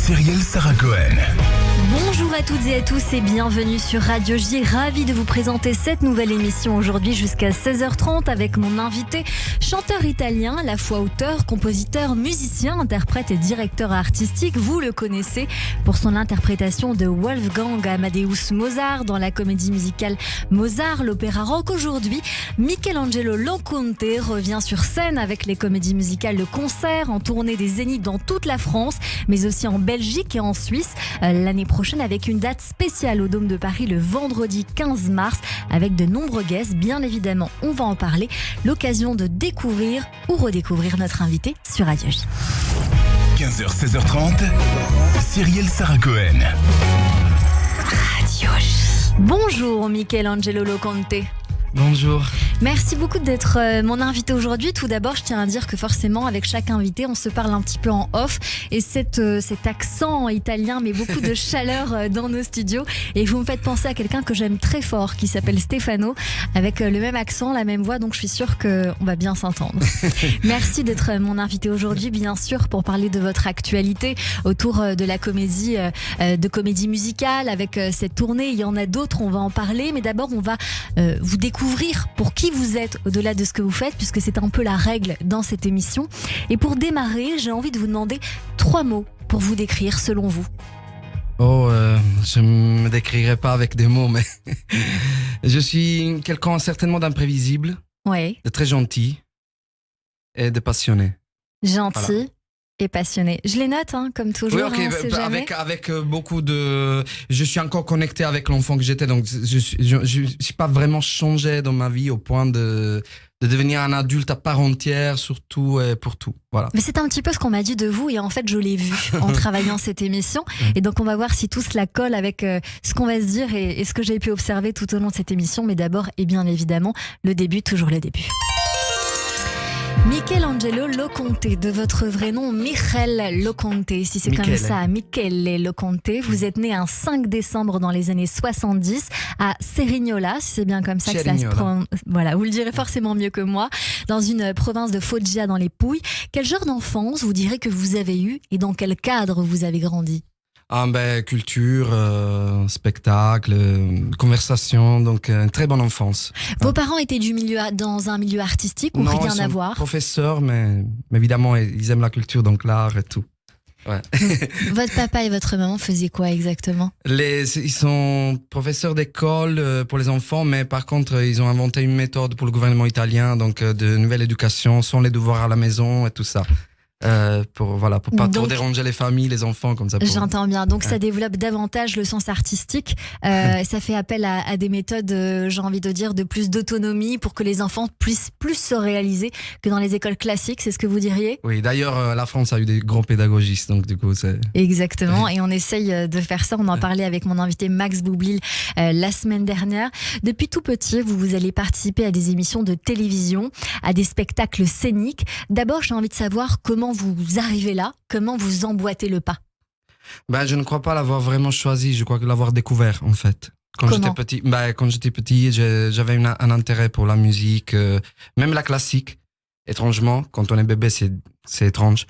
Cyrielle Sarah Cohen. Bonjour à toutes et à tous et bienvenue sur Radio J. Ravi de vous présenter cette nouvelle émission aujourd'hui jusqu'à 16h30 avec mon invité, chanteur italien, à la fois auteur, compositeur, musicien, interprète et directeur artistique. Vous le connaissez pour son interprétation de Wolfgang Amadeus Mozart dans la comédie musicale Mozart, l'opéra rock. Aujourd'hui, Michelangelo Loconte revient sur scène avec les comédies musicales de concert en tournée des Zéniths dans toute la France, mais aussi en Belgique et en Suisse l'année prochaine avec une date spéciale au Dôme de Paris le vendredi 15 mars avec de nombreux guests. Bien évidemment, on va en parler. L'occasion de découvrir ou redécouvrir notre invité sur Radio J. 15h, 16h30, Cyrielle Sarah Cohen. Radio J. Bonjour Michelangelo Loconte. Bonjour. Merci beaucoup d'être mon invité aujourd'hui. Tout d'abord, je tiens à dire que forcément, avec chaque invité, on se parle un petit peu en off. Et cet accent italien met beaucoup de chaleur dans nos studios. Et vous me faites penser à quelqu'un que j'aime très fort, qui s'appelle Stefano, avec le même accent, la même voix. Donc, je suis sûre qu'on va bien s'entendre. Merci d'être mon invité aujourd'hui, bien sûr, pour parler de votre actualité autour de la comédie musicale, avec cette tournée. Il y en a d'autres, on va en parler. Mais d'abord, on va vous découvrir pour qui vous êtes au-delà de ce que vous faites, puisque c'est un peu la règle dans cette émission. Et pour démarrer, j'ai envie de vous demander 3 mots pour vous décrire selon vous. Je ne me décrirai pas avec des mots, mais je suis quelqu'un certainement d'imprévisible, Ouais. de très gentil et de passionné. Gentil. Voilà. Et passionné. Je les note, comme toujours. Oui, ok, on sait jamais. avec beaucoup de... Je suis encore connecté avec l'enfant que j'étais, donc je suis pas vraiment changé dans ma vie au point de devenir un adulte à part entière, surtout et pour tout. Voilà. Mais c'est un petit peu ce qu'on m'a dit de vous, et en fait je l'ai vu en travaillant cette émission. Et donc on va voir si tout cela colle avec ce qu'on va se dire et ce que j'ai pu observer tout au long de cette émission. Mais d'abord, et bien évidemment, le début, toujours le début. Michelangelo Loconte, de votre vrai nom Michel Loconte, si c'est comme ça, Michele Loconte. Vous êtes né un 5 décembre dans les années 70 à Cerignola, si c'est bien comme ça que ça se prononce. Voilà, vous le direz forcément mieux que moi, dans une province de Foggia dans les Pouilles. Quel genre d'enfance vous direz que vous avez eu et dans quel cadre vous avez grandi ? Culture, spectacle, conversation, donc une très bonne enfance. Vos parents étaient dans un milieu artistique ou Non, rien ils à sont voir ? professeurs, mais évidemment, ils aiment la culture, donc l'art et tout. Ouais. Votre papa et votre maman faisaient quoi exactement ? Ils sont professeurs d'école pour les enfants, mais par contre, ils ont inventé une méthode pour le gouvernement italien, donc de nouvelle éducation, sans les devoirs à la maison et tout ça. Pour pas trop déranger les familles, les enfants comme ça. J'entends bien. Donc ça développe davantage le sens artistique. Ça fait appel à des méthodes, j'ai envie de dire, de plus d'autonomie pour que les enfants puissent plus se réaliser que dans les écoles classiques. C'est ce que vous diriez ? Oui, d'ailleurs, la France a eu des grands pédagogistes, donc du coup, c'est... Exactement. Et on essaye de faire ça. On en parlait avec mon invité Max Boublil la semaine dernière. Depuis tout petit, vous allez participer à des émissions de télévision, à des spectacles scéniques. D'abord, j'ai envie de savoir comment vous arrivez là, comment vous emboîtez le pas. Je ne crois pas l'avoir vraiment choisi, je crois que l'avoir découvert en fait. Quand j'étais petit, j'avais un intérêt pour la musique, même la classique, étrangement. Quand on est bébé, c'est étrange.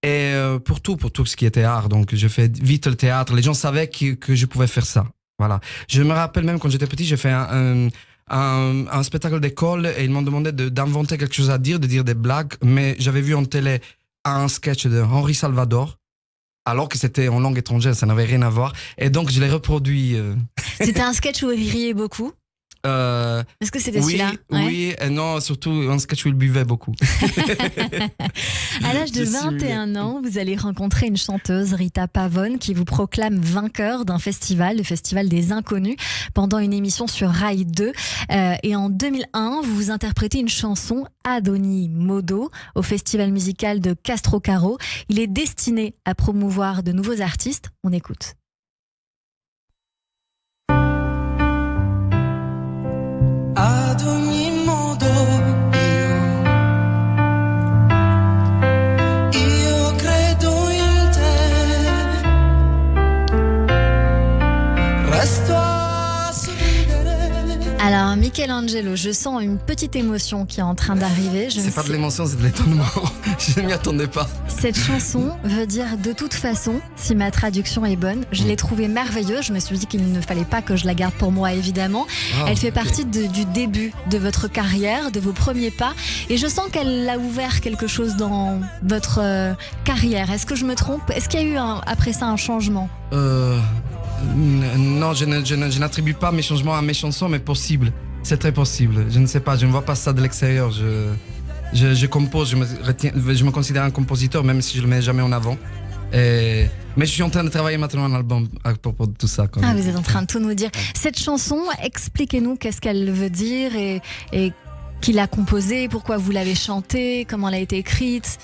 Et pour tout ce qui était art, donc j'ai fait vite le théâtre. Les gens savaient que je pouvais faire ça. Voilà. Je me rappelle même quand j'étais petit, j'ai fait un spectacle d'école et ils m'ont demandé d'inventer quelque chose à dire, de dire des blagues, mais j'avais vu en télé un sketch de Henri Salvador, alors que c'était en langue étrangère, ça n'avait rien à voir. Et donc, je l'ai reproduit. C'était un sketch où vous riez beaucoup ? Est-ce que c'était celui-là ? Oui, et non, surtout un sketch où il buvait beaucoup. À l'âge de 21 ans, vous allez rencontrer une chanteuse, Rita Pavone, qui vous proclame vainqueur d'un festival, le Festival des Inconnus, pendant une émission sur Rai 2. Et en 2001, vous interprétez une chanson, Adoni Modo, au Festival musical de Castrocaro. Il est destiné à promouvoir de nouveaux artistes. On écoute. Ad ogni modo io credo in te, resto a sorridere. Alors Michelangelo Michelangelo, je sens une petite émotion qui est en train d'arriver. C'est pas de l'émotion, c'est de l'étonnement. Je ne m'y attendais pas. Cette chanson veut dire de toute façon, si ma traduction est bonne. Je l'ai trouvée merveilleuse. Je me suis dit qu'il ne fallait pas que je la garde pour moi, évidemment. Elle fait partie du début de votre carrière, de vos premiers pas. Et je sens qu'elle a ouvert quelque chose dans votre carrière. Est-ce que je me trompe? Est-ce qu'il y a eu après ça un changement? Non, je n'attribue pas mes changements à mes chansons, mais possible. C'est très possible. Je ne sais pas, je ne vois pas ça de l'extérieur. Je compose, je me considère un compositeur, même si je ne le mets jamais en avant. Mais je suis en train de travailler maintenant un album à propos de tout ça. Vous êtes en train de tout nous dire. Cette chanson, expliquez-nous qu'est-ce qu'elle veut dire et qui l'a composée, pourquoi vous l'avez chantée, comment elle a été écrite.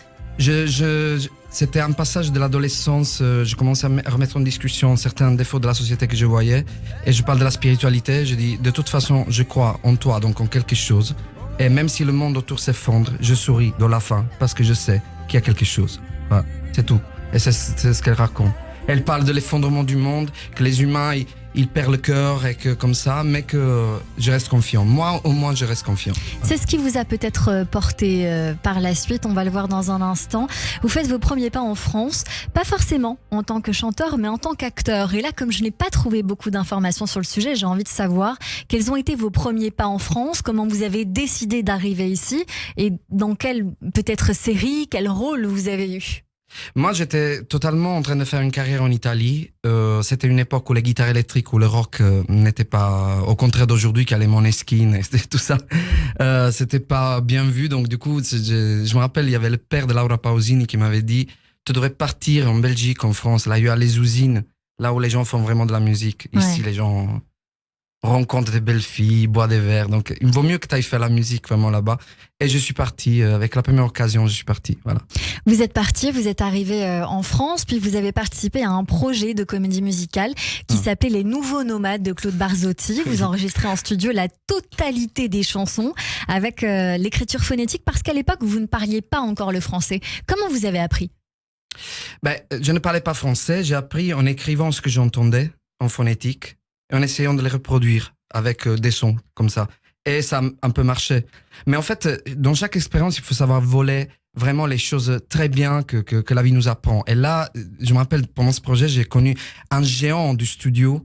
C'était un passage de l'adolescence, je commençais à remettre en discussion certains défauts de la société que je voyais, et je parle de la spiritualité. Je dis, de toute façon, je crois en toi, donc en quelque chose, et même si le monde autour s'effondre, je souris dans la fin, parce que je sais qu'il y a quelque chose. Voilà, c'est tout, et c'est ce qu'elle raconte. Elle parle de l'effondrement du monde, que les humains, ils perdent le cœur, et que comme ça, mais que je reste confiant. Moi, au moins, je reste confiant. C'est ce qui vous a peut-être porté par la suite, on va le voir dans un instant. Vous faites vos premiers pas en France, pas forcément en tant que chanteur, mais en tant qu'acteur. Et là, comme je n'ai pas trouvé beaucoup d'informations sur le sujet, j'ai envie de savoir quels ont été vos premiers pas en France, comment vous avez décidé d'arriver ici, et dans quelle peut-être série, quel rôle vous avez eu. Moi, j'étais totalement en train de faire une carrière en Italie. C'était une époque où les guitares électriques, où le rock n'était pas, au contraire d'aujourd'hui, qui allait Måneskin et tout ça. C'était pas bien vu. Donc, du coup, je me rappelle, il y avait le père de Laura Pausini qui m'avait dit, tu devrais partir en Belgique, en France. Là, il y a les usines, là où les gens font vraiment de la musique. Ici, les gens rencontre des belles filles, boit des verres. Donc, il vaut mieux que tu ailles faire la musique vraiment là-bas. Et je suis parti, avec la première occasion, je suis parti. Voilà. Vous êtes parti, vous êtes arrivé en France, puis vous avez participé à un projet de comédie musicale qui s'appelait Les Nouveaux Nomades de Claude Barzotti. Vous enregistrez en studio la totalité des chansons avec l'écriture phonétique parce qu'à l'époque, vous ne parliez pas encore le français. Comment vous avez appris? Je ne parlais pas français. J'ai appris en écrivant ce que j'entendais en phonétique et en essayant de les reproduire avec des sons comme ça. Et ça a un peu marché. Mais en fait, dans chaque expérience, il faut savoir voler vraiment les choses très bien que la vie nous apprend. Et là, je me rappelle, pendant ce projet, j'ai connu un géant du studio,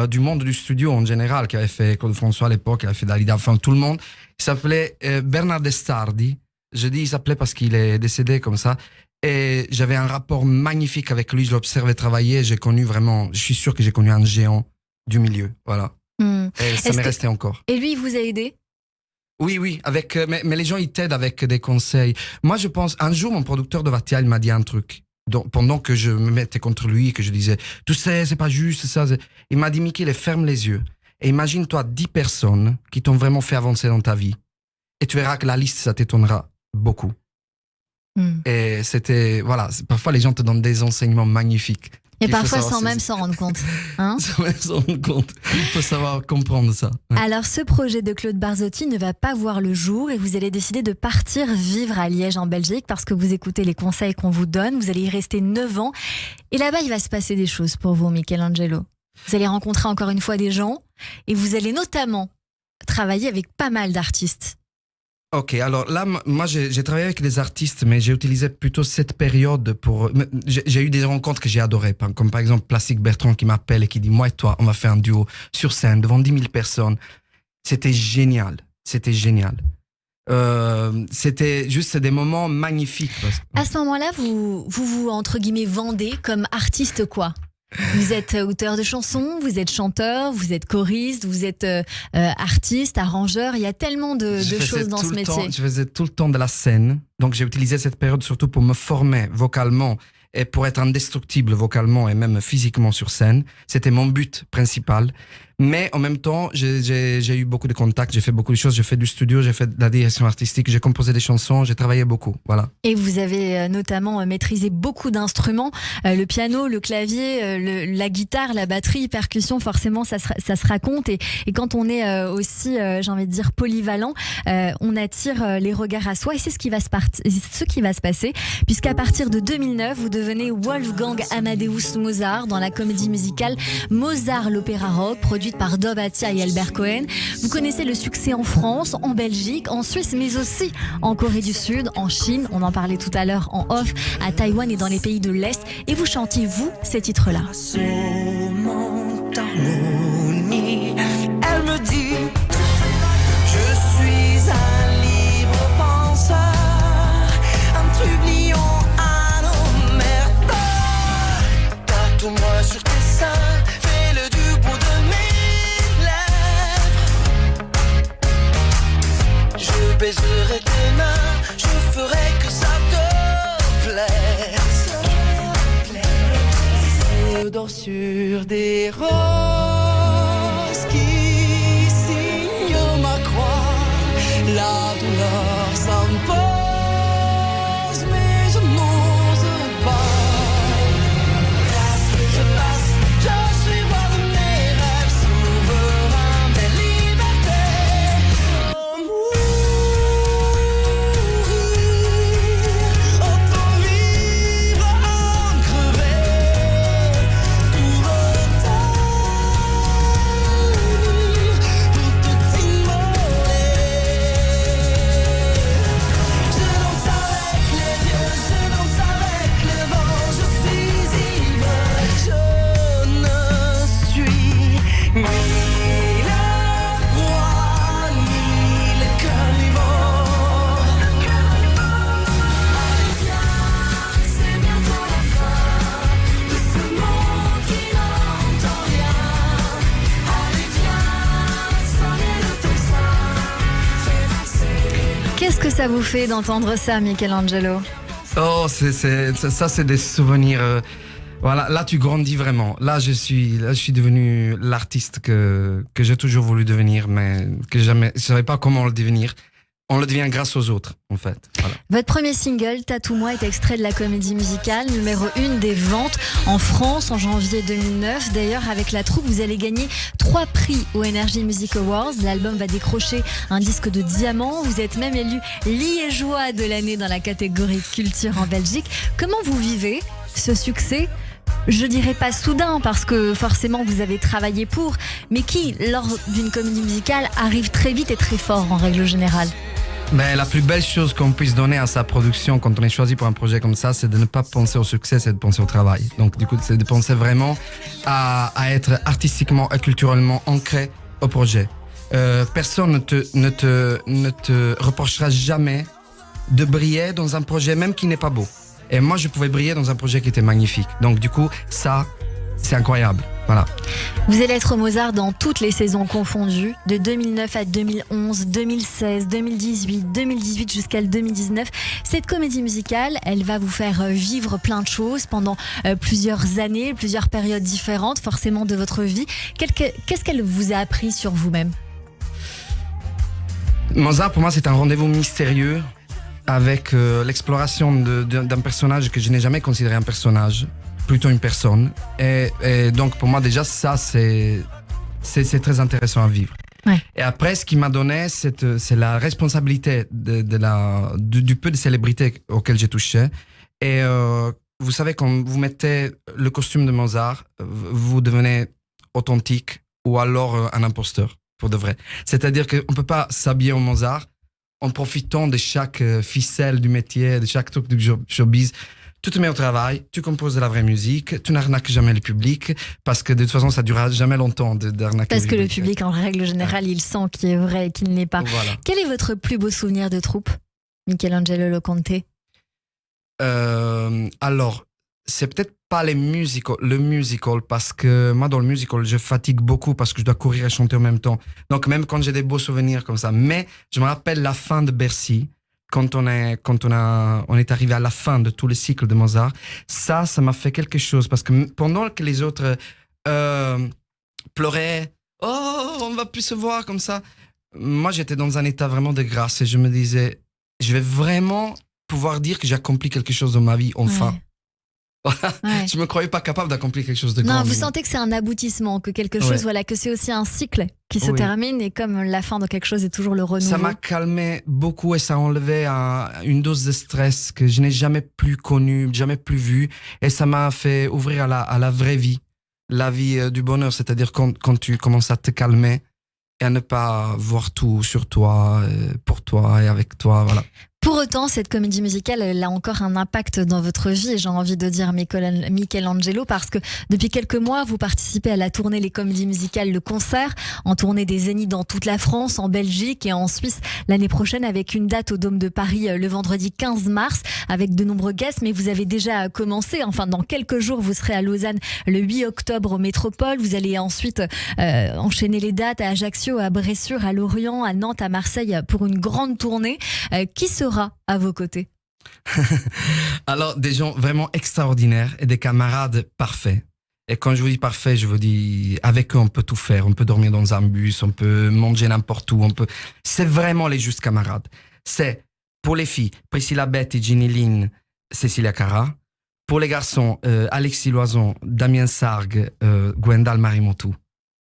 du monde du studio en général, qui avait fait Claude François à l'époque, qui avait fait Dalida, enfin tout le monde. Il s'appelait Bernard Destardi. Je dis il s'appelait parce qu'il est décédé comme ça. Et j'avais un rapport magnifique avec lui, je l'observais travailler, j'ai connu vraiment, je suis sûr que j'ai connu un géant du milieu, voilà. Et ça m'est resté encore. Et lui, il vous a aidé? Oui, mais les gens, ils t'aident avec des conseils. Moi, je pense, un jour, mon producteur de Vatia, il m'a dit un truc. Donc, pendant que je me mettais contre lui, que je disais, tu sais, c'est pas juste, ça. Il m'a dit, Michele, ferme les yeux. Et imagine-toi 10 personnes qui t'ont vraiment fait avancer dans ta vie. Et tu verras que la liste, ça t'étonnera beaucoup. Et c'était, voilà, parfois les gens te donnent des enseignements magnifiques. Et parfois sans même s'en rendre compte. Hein? Sans même s'en rendre compte. Il faut savoir comprendre ça. Alors, ce projet de Claude Barzotti ne va pas voir le jour et vous allez décider de partir vivre à Liège en Belgique parce que vous écoutez les conseils qu'on vous donne. Vous allez y rester 9 ans. Et là-bas, il va se passer des choses pour vous, Michelangelo. Vous allez rencontrer encore une fois des gens et vous allez notamment travailler avec pas mal d'artistes. Ok, alors là, moi j'ai travaillé avec des artistes, mais j'ai utilisé plutôt cette période pour... J'ai eu des rencontres que j'ai adorées, comme par exemple Plastique Bertrand qui m'appelle et qui dit « Moi et toi, on va faire un duo sur scène devant 10 000 personnes. » C'était génial, c'était juste des moments magnifiques. À ce moment-là, vous entre guillemets, vendez comme artiste quoi? Vous êtes auteur de chansons, vous êtes chanteur, vous êtes choriste, vous êtes artiste, arrangeur. Il y a tellement de choses dans ce métier. Je faisais tout le temps de la scène. Donc j'ai utilisé cette période surtout pour me former vocalement et pour être indestructible vocalement et même physiquement sur scène. C'était mon but principal. Mais en même temps, j'ai eu beaucoup de contacts, j'ai fait beaucoup de choses, j'ai fait du studio, j'ai fait de la direction artistique, j'ai composé des chansons, j'ai travaillé beaucoup, voilà. Et vous avez notamment maîtrisé beaucoup d'instruments, le piano, le clavier, la guitare, la batterie, percussion, forcément ça se raconte. Et quand on est aussi, j'ai envie de dire, polyvalent, on attire les regards à soi et c'est ce qui va se passer, puisqu'à partir de 2009, vous devenez Wolfgang Amadeus Mozart dans la comédie musicale Mozart l'opéra rock, produite produite par Dov Atia et Albert Cohen. Vous connaissez le succès en France, en Belgique, en Suisse, mais aussi en Corée du Sud, en Chine, on en parlait tout à l'heure en off, à Taïwan et dans les pays de l'Est. Et vous chantiez, vous, ces titres-là. Elle me dit, je suis un libre penseur, un trublion, un omerta. Tatoue-moi sur tes seins, fais-le du bout de mes lèvres. Je baiserai tes mains, je ferai que ça te plaise. Je dors sur des roses qui signent ma croix. La douleur s'impose, mais je n'ose pas. Je passe, je suis roi de mes rêves, souverain des libertés. Mourir, autant vivre en crever. Tout retenir pour tout immoler. Je danse avec les dieux, je danse avec le vent. Je suis ivre, je ne suis ni le roi, ni le carnivore. Allez viens, c'est bientôt la fin de ce monde qui n'entend rien. Allez viens, soyez le tocsin, fais danser. Qu'est-ce que ça vous fait d'entendre ça, Michelangelo? Oh, ça, c'est des souvenirs. Voilà, là, tu grandis vraiment. Là, je suis devenu l'artiste que j'ai toujours voulu devenir, mais que jamais, je savais pas comment le devenir. On le devient grâce aux autres, en fait. Voilà. Votre premier single, Tatoue-moi, est extrait de la comédie musicale, numéro 1 des ventes en France en janvier 2009. D'ailleurs, avec la troupe, vous allez gagner 3 prix aux Energy Music Awards. L'album va décrocher un disque de diamant. Vous êtes même élu liégeois de l'année dans la catégorie culture en Belgique. Comment vous vivez ce succès? Je dirais pas soudain, parce que forcément vous avez travaillé pour, mais qui, lors d'une comédie musicale, arrive très vite et très fort en règle générale. Mais la plus belle chose qu'on puisse donner à sa production quand on est choisi pour un projet comme ça, c'est de ne pas penser au succès, c'est de penser au travail. Donc du coup, c'est de penser vraiment à être artistiquement et culturellement ancré au projet. Personne ne te reprochera jamais de briller dans un projet même qui n'est pas beau. Et moi, je pouvais briller dans un projet qui était magnifique. Donc du coup, ça, c'est incroyable. Voilà. Vous allez être au Mozart dans toutes les saisons confondues, de 2009 à 2011, 2016, 2018, 2018 jusqu'à 2019. Cette comédie musicale, elle va vous faire vivre plein de choses pendant plusieurs années, plusieurs périodes différentes, forcément de votre vie. Qu'est-ce qu'elle vous a appris sur vous-même? Mozart, pour moi, c'est un rendez-vous mystérieux avec l'exploration d'un personnage que je n'ai jamais considéré un personnage, plutôt une personne. Et donc, pour moi, déjà, ça, c'est très intéressant à vivre. Ouais. Et après, ce qui m'a donné, c'est la responsabilité du peu de célébrité auquel j'ai touché. Et vous savez, quand vous mettez le costume de Mozart, vous devenez authentique ou alors un imposteur, pour de vrai. C'est-à-dire qu'on ne peut pas s'habiller en Mozart en profitant de chaque ficelle du métier, de chaque truc du showbiz. Tu te mets au travail, tu composes de la vraie musique, tu n'arnaques jamais le public, parce que de toute façon, ça ne durera jamais longtemps d'arnaquer Parce que le public, en règle générale, il sent qu'il est vrai et qu'il ne l'est pas. Voilà. Quel est votre plus beau souvenir de troupe, Michelangelo Loconte? Alors, c'est peut-être pas le musical, parce que moi, dans le musical, je fatigue beaucoup parce que je dois courir et chanter en même temps. Donc, même quand j'ai des beaux souvenirs comme ça. Mais je me rappelle la fin de Bercy, quand on est arrivé à la fin de tout le cycle de Mozart. Ça m'a fait quelque chose, parce que pendant que les autres pleuraient, oh, on va plus se voir comme ça, moi, j'étais dans un état vraiment de grâce et je me disais, je vais vraiment pouvoir dire que j'ai accompli quelque chose dans ma vie, enfin. Ouais. Ouais. Je me croyais pas capable d'accomplir quelque chose de grand. Non, vous sentez que c'est un aboutissement, que quelque chose, Ouais. voilà, que c'est aussi un cycle qui se Oui. termine, et comme la fin de quelque chose est toujours le renouveau. Ça m'a calmé beaucoup et ça a enlevé une dose de stress que je n'ai jamais plus connue, jamais plus vue, et ça m'a fait ouvrir à la vraie vie. la vie du bonheur, c'est-à-dire quand tu commences à te calmer et à ne pas voir tout sur toi, pour toi et avec toi, voilà. Pour autant, cette comédie musicale, elle a encore un impact dans votre vie, j'ai envie de dire Michelangelo, parce que depuis quelques mois, vous participez à la tournée Les Comédies Musicales, le concert, en tournée des Zéniths dans toute la France, en Belgique et en Suisse l'année prochaine, avec une date au Dôme de Paris le vendredi 15 mars, avec de nombreux guests, mais vous avez déjà commencé, enfin dans quelques jours, vous serez à Lausanne le 8 octobre au Métropole, vous allez ensuite enchaîner les dates à Ajaccio, à Bressuire, à Lorient, à Nantes, à Marseille, pour une grande tournée. Qui sera à vos côtés? Alors, des gens vraiment extraordinaires et des camarades parfaits. Et quand je vous dis parfait, je vous dis avec eux, on peut tout faire. On peut dormir dans un bus, on peut manger n'importe où. C'est vraiment les justes camarades. C'est, pour les filles, Priscilla Betty, Ginny Lynn, Cécilia Cara. Pour les garçons, Alexis Loison, Damien Sargue, Gwendal Marimotou.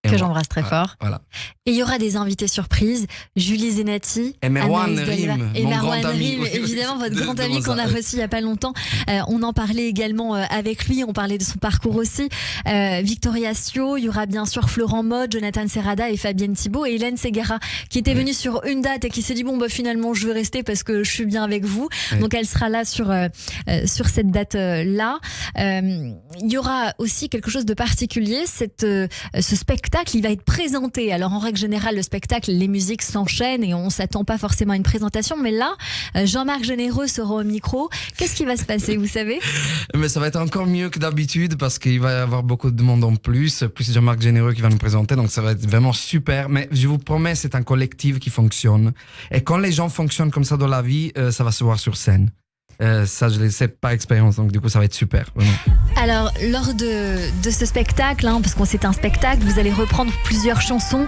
Que j'embrasse très fort. Voilà. Et il y aura des invités surprises, Julie Zenati, et Merwan Anaïs Delva, Rim, et mon Merwan grand ami. Rim, évidemment votre grand ami qu'on a reçu il y a pas longtemps. On en parlait également avec lui, on parlait de son parcours aussi. Victoria Sio, il y aura bien sûr Florent Mode, Jonathan Serrada et Fabienne Thibault et Hélène Ségara qui était venue sur une date et qui s'est dit finalement je veux rester parce que je suis bien avec vous. Donc elle sera là sur cette date là. Il y aura aussi quelque chose de particulier, ce spectacle, il va être présenté. Alors en règle générale, le spectacle, les musiques s'enchaînent et on s'attend pas forcément à une présentation, mais là, Jean-Marc Généreux sera au micro. Qu'est-ce qui va se passer, vous savez? Mais ça va être encore mieux que d'habitude parce qu'il va y avoir beaucoup de monde en plus Jean-Marc Généreux qui va nous présenter, donc ça va être vraiment super. Mais je vous promets, c'est un collectif qui fonctionne. Et quand les gens fonctionnent comme ça dans la vie, ça va se voir sur scène. Ça, je le sais par expérience, donc du coup, ça va être super. Vraiment. Alors, lors de ce spectacle, parce que c'est un spectacle, vous allez reprendre plusieurs chansons,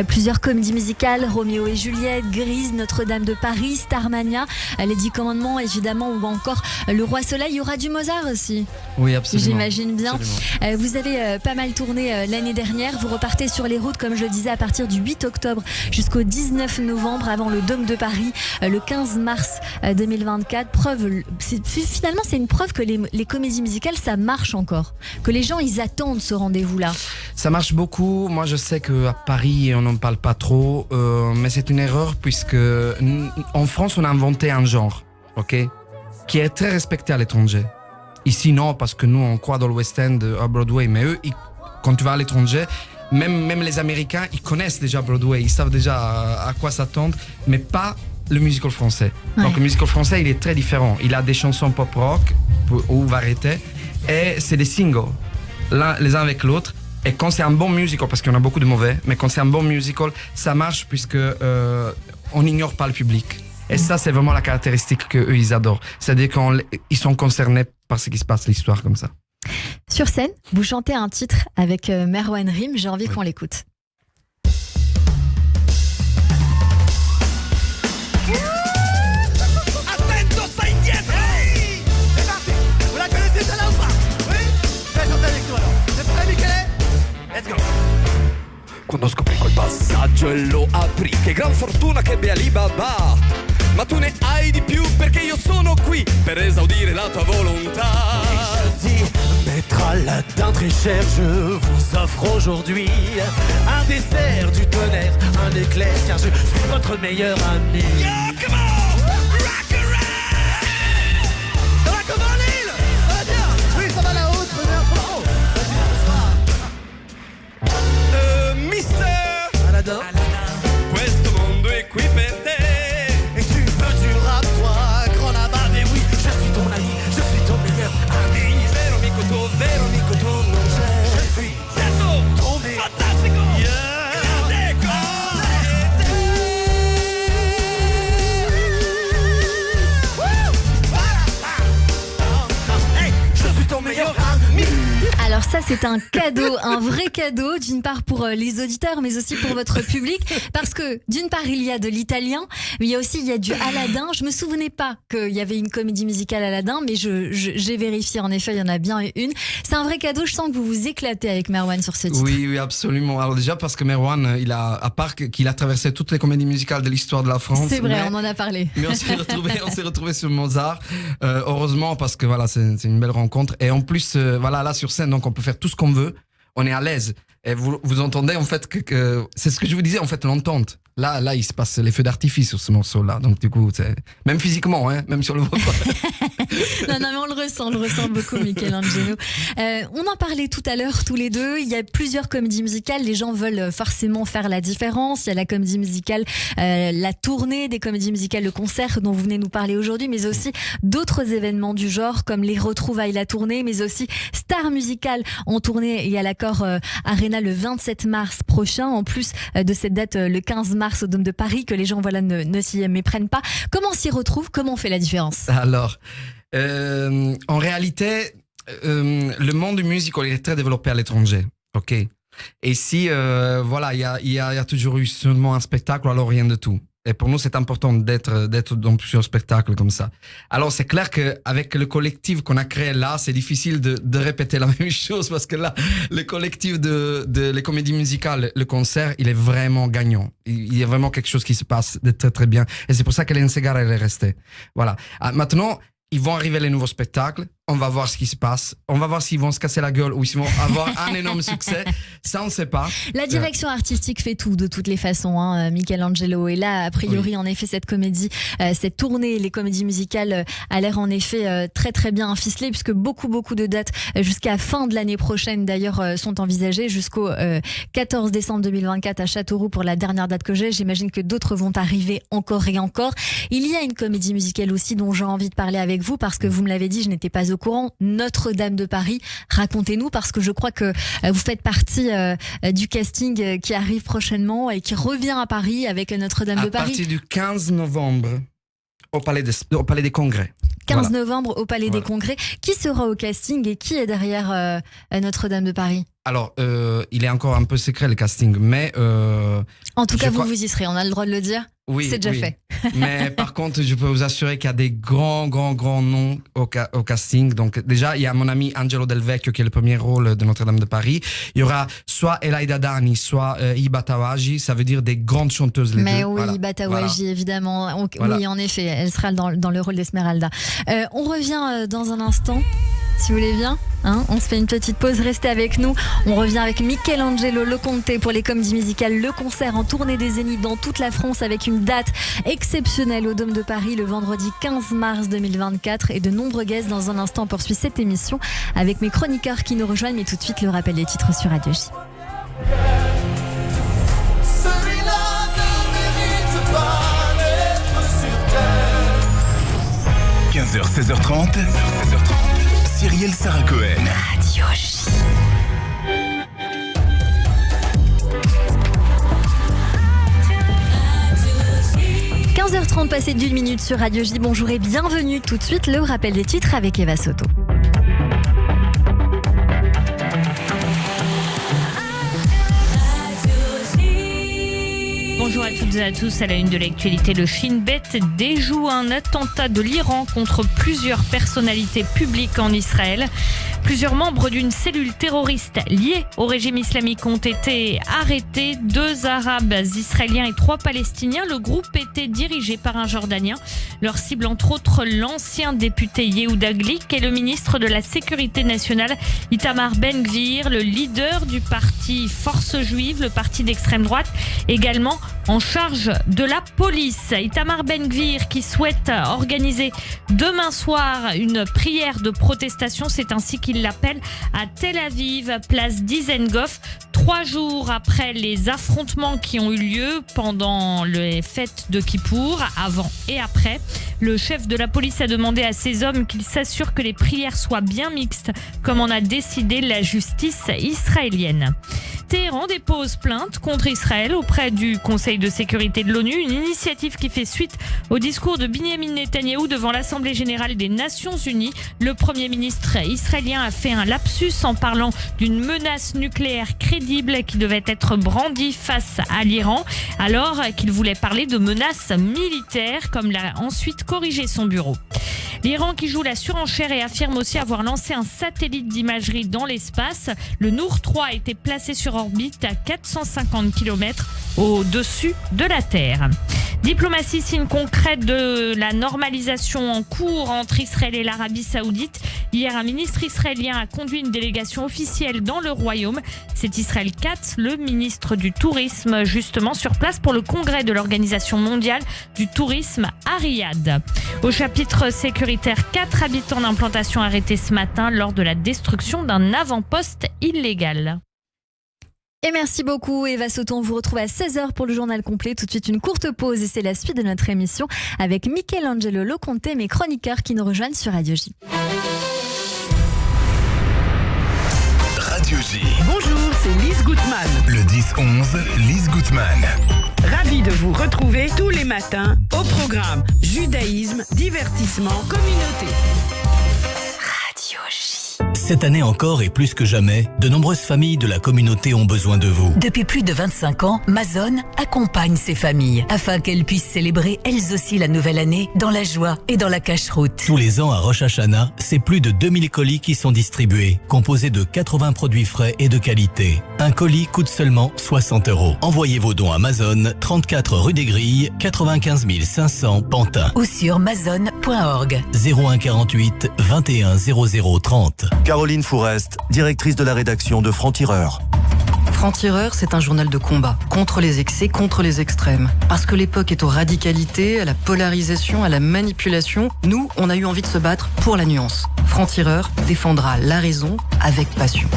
plusieurs comédies musicales, Roméo et Juliette, Grise, Notre-Dame de Paris, Starmania, Les 10 Commandements, évidemment, ou encore Le Roi Soleil. Il y aura du Mozart aussi. Oui, absolument. J'imagine bien. Absolument. Vous avez pas mal tourné l'année dernière. Vous repartez sur les routes, comme je le disais, à partir du 8 octobre jusqu'au 19 novembre, avant le Dôme de Paris, le 15 mars 2024. Finalement, c'est une preuve que les comédies musicales, ça marche encore. Que les gens, ils attendent ce rendez-vous-là. Ça marche beaucoup. Moi, je sais qu'à Paris, on n'en parle pas trop. Mais c'est une erreur puisque en France, on a inventé un genre, ok, qui est très respecté à l'étranger. Ici, non, parce que nous, on croit dans le West End, à Broadway. Mais eux, quand tu vas à l'étranger, même les Américains, ils connaissent déjà Broadway. Ils savent déjà à quoi s'attendre, mais pas le musical français. Ouais. Donc le musical français, il est très différent. Il a des chansons pop rock ou variété et c'est des singles, les uns avec l'autre. Et quand c'est un bon musical, parce qu'il y en a beaucoup de mauvais, mais quand c'est un bon musical, ça marche puisque on n'ignore pas le public. Et ça, c'est vraiment la caractéristique qu'eux, ils adorent. C'est-à-dire qu'ils sont concernés par ce qui se passe, l'histoire comme ça. Sur scène, vous chantez un titre avec Merwan Rim. J'ai envie qu'on l'écoute. Attentos indietro! Ehi! C'est parti! Vous la connaissez celle-là ou pas? Oui? Je vais chanter avec toi alors. C'est prêt, Michele? Let's go! Quando scopri quel passaggio e lo apri, che gran fortuna che ebbe Alibaba. Ma tu ne hai di più perché io sono qui per esaudire la tua volontà. Je dis, maître Aladdin très cher, je vous offre aujourd'hui un dessert, du tonnerre, un éclair, car je suis votre meilleur ami. Yo, come on! Rock around! Ça va comment l'île? Ça va bien? Oui, ça va là-haut, première fois. Oh, vas-y, bonsoir. Mister, Aladdin? questo mondo è qui per te. Et tu veux du rap, toi, grand là-bas? Mais oui, je suis ton ami, je suis ton meilleur ami. Vero amico tu non c'è. Je suis Certo, ton meilleur fantastico! Yeah. Grande come Hey, je suis ton meilleur ami. Alors ça, c'est un cadeau, un vrai cadeau, d'une part pour les auditeurs, mais aussi pour votre public, parce que d'une part, il y a de l'italien, mais il y a du Aladdin. Je me souvenais pas qu'il y avait une comédie musicale Aladdin, mais j'ai vérifié, en effet, il y en a bien une. C'est un vrai cadeau, je sens que vous vous éclatez avec Merwan sur ce titre. Oui, absolument. Alors déjà parce que Merwan, à part qu'il a traversé toutes les comédies musicales de l'histoire de la France. C'est vrai, on en a parlé. Mais on s'est retrouvé sur Mozart. Heureusement, parce que voilà, c'est une belle rencontre. Et en plus, voilà, là sur scène, donc on peut faire tout ce qu'on veut. on est à l'aise. Et vous entendez en fait que c'est ce que je vous disais en fait, l'entente. Là, il se passe les feux d'artifice sur ce morceau-là. Donc du coup, même physiquement, hein, même sur le vocal. Non, mais on le ressent beaucoup, Michelangelo. On en parlait tout à l'heure, tous les deux. Il y a plusieurs comédies musicales. Les gens veulent forcément faire la différence. Il y a la comédie musicale, la tournée des comédies musicales, le concert dont vous venez nous parler aujourd'hui, mais aussi d'autres événements du genre, comme les retrouvailles, la tournée, mais aussi Star Musical en tournée et à l'Accor Arena le 27 mars prochain. En plus de cette date, le 15 mars au Dôme de Paris, que les gens ne s'y méprennent pas. Comment on s'y retrouve? Comment on fait la différence? Alors, en réalité, le monde du musical est très développé à l'étranger. Ok. Et si, voilà, il y a toujours eu seulement un spectacle, alors rien de tout. Et pour nous, c'est important d'être dans plusieurs spectacles comme ça. Alors, c'est clair qu'avec le collectif qu'on a créé là, c'est difficile de répéter la même chose parce que là, le collectif de les comédies musicales, le concert, il est vraiment gagnant. Il y a vraiment quelque chose qui se passe de très très bien. Et c'est pour ça qu'Hélène Ségara, elle est restée. Voilà. Maintenant, ils vont arriver les nouveaux spectacles. On va voir ce qui se passe. On va voir s'ils vont se casser la gueule ou s'ils vont avoir un énorme succès. Ça, on ne sait pas. La direction artistique fait tout de toutes les façons, hein, Michelangelo. Et là, a priori, Oui. en effet, cette comédie, cette tournée, les comédies musicales a l'air en effet très très bien ficelée, puisque beaucoup de dates jusqu'à fin de l'année prochaine d'ailleurs sont envisagées, jusqu'au 14 décembre 2024 à Châteauroux pour la dernière date que j'ai. J'imagine que d'autres vont arriver encore et encore. Il y a une comédie musicale aussi dont j'ai envie de parler avec vous, parce que vous me l'avez dit, je n'étais pas au courant. Notre-Dame de Paris, racontez-nous, parce que je crois que vous faites partie du casting qui arrive prochainement et qui revient à Paris avec Notre-Dame de À Paris. partir du 15 novembre, au Palais des Congrès. 15 Voilà. novembre au Palais des Voilà. Congrès. Qui sera au casting et qui est derrière Notre-Dame de Paris? Alors, il est encore un peu secret le casting, mais En tout Je cas, crois- vous y serez, on a le droit de le dire. oui, C'est déjà oui. fait. Mais par contre, je peux vous assurer qu'il y a des grands noms au casting. Donc déjà, il y a mon ami Angelo Del Vecchio qui est le premier rôle de Notre-Dame de Paris. Il y aura soit Elaïda Dani, soit Iba Tawaji. Ça veut dire des grandes chanteuses les Mais deux. oui, Voilà. Batawaji, évidemment. Voilà. Oui, en effet, elle sera dans le rôle d'Esmeralda. On revient dans un instant, si vous voulez bien. Hein, on se fait une petite pause, restez avec nous. On revient avec Michelangelo Loconte pour les comédies musicales, le concert en tournée des Zéniths dans toute la France avec une date exceptionnelle au Dôme de Paris le vendredi 15 mars 2024 et de nombreux guests. Dans un instant, on poursuit cette émission avec mes chroniqueurs qui nous rejoignent, mais tout de suite le rappel des titres sur Radio J. Celui-là ne mérite pas d'être sur terre. 15h, 16h30. Cyrielle Sarah Cohen. Radio J. – 15h30 passé d'1 minute sur Radio J. Bonjour et bienvenue. Tout de suite, le rappel des titres avec Eva Soto. Bonjour à toutes et à tous. À la une de l'actualité, le Shin Bet déjoue un attentat de l'Iran contre plusieurs personnalités publiques en Israël. Plusieurs membres d'une cellule terroriste liée au régime islamique ont été arrêtés. 2 Arabes israéliens et 3 Palestiniens. Le groupe était dirigé par un Jordanien. Leur cible, entre autres, l'ancien député Yehuda Glick et le ministre de la Sécurité nationale Itamar Ben-Gvir, le leader du parti Force juive, le parti d'extrême droite, également en charge de la police. Itamar Ben-Gvir qui souhaite organiser demain soir une prière de protestation, c'est ainsi qu'il l'appelle, à Tel Aviv, place Dizengoff, 3 jours après les affrontements qui ont eu lieu pendant les fêtes de Kippour, avant et après. Le chef de la police a demandé à ses hommes qu'ils s'assurent que les prières soient bien mixtes, comme en a décidé la justice israélienne. Téhéran dépose plainte contre Israël auprès du Conseil de sécurité de l'ONU, une initiative qui fait suite au discours de Binyamin Netanyahou devant l'Assemblée générale des Nations Unies. Le Premier ministre israélien a fait un lapsus en parlant d'une menace nucléaire crédible qui devait être brandie face à l'Iran, alors qu'il voulait parler de menaces militaires, comme l'a ensuite corrigé son bureau. L'Iran qui joue la surenchère et affirme aussi avoir lancé un satellite d'imagerie dans l'espace. Le Nour 3 a été placé sur orbite à 450 km au-dessus de la terre. Diplomatie, signe concret de la normalisation en cours entre Israël et l'Arabie Saoudite. Hier, un ministre israélien a conduit une délégation officielle dans le royaume. C'est Israël Katz, le ministre du Tourisme, justement sur place pour le congrès de l'Organisation mondiale du tourisme à Riyad. Au chapitre sécuritaire, 4 habitants d'implantation arrêtés ce matin lors de la destruction d'un avant-poste illégal. Et merci beaucoup Eva Sauton, on vous retrouve à 16h pour le journal complet. Tout de suite une courte pause et c'est la suite de notre émission avec Michelangelo Loconte, mes chroniqueurs qui nous rejoignent sur Radio J. Radio J. Bonjour, c'est Lise Gutmann. Le 10-11, Lise Gutmann. Ravie de vous retrouver tous les matins au programme Judaïsme, divertissement, communauté. Radio J. Cette année encore et plus que jamais, de nombreuses familles de la communauté ont besoin de vous. Depuis plus de 25 ans, Mazone accompagne ces familles afin qu'elles puissent célébrer elles aussi la nouvelle année dans la joie et dans la cacheroute. Tous les ans à Rosh Hashanah, c'est plus de 2000 colis qui sont distribués, composés de 80 produits frais et de qualité. Un colis coûte seulement 60 €. Envoyez vos dons à Mazone, 34 rue des Grilles, 95 500 Pantin. Ou sur mazone.org. 01 48 21 00 30. Caroline Fourest, directrice de la rédaction de Franc-Tireur. Franc-Tireur, c'est un journal de combat, contre les excès, contre les extrêmes. Parce que l'époque est aux radicalités, à la polarisation, à la manipulation, nous, on a eu envie de se battre pour la nuance. Franc-Tireur défendra la raison avec passion.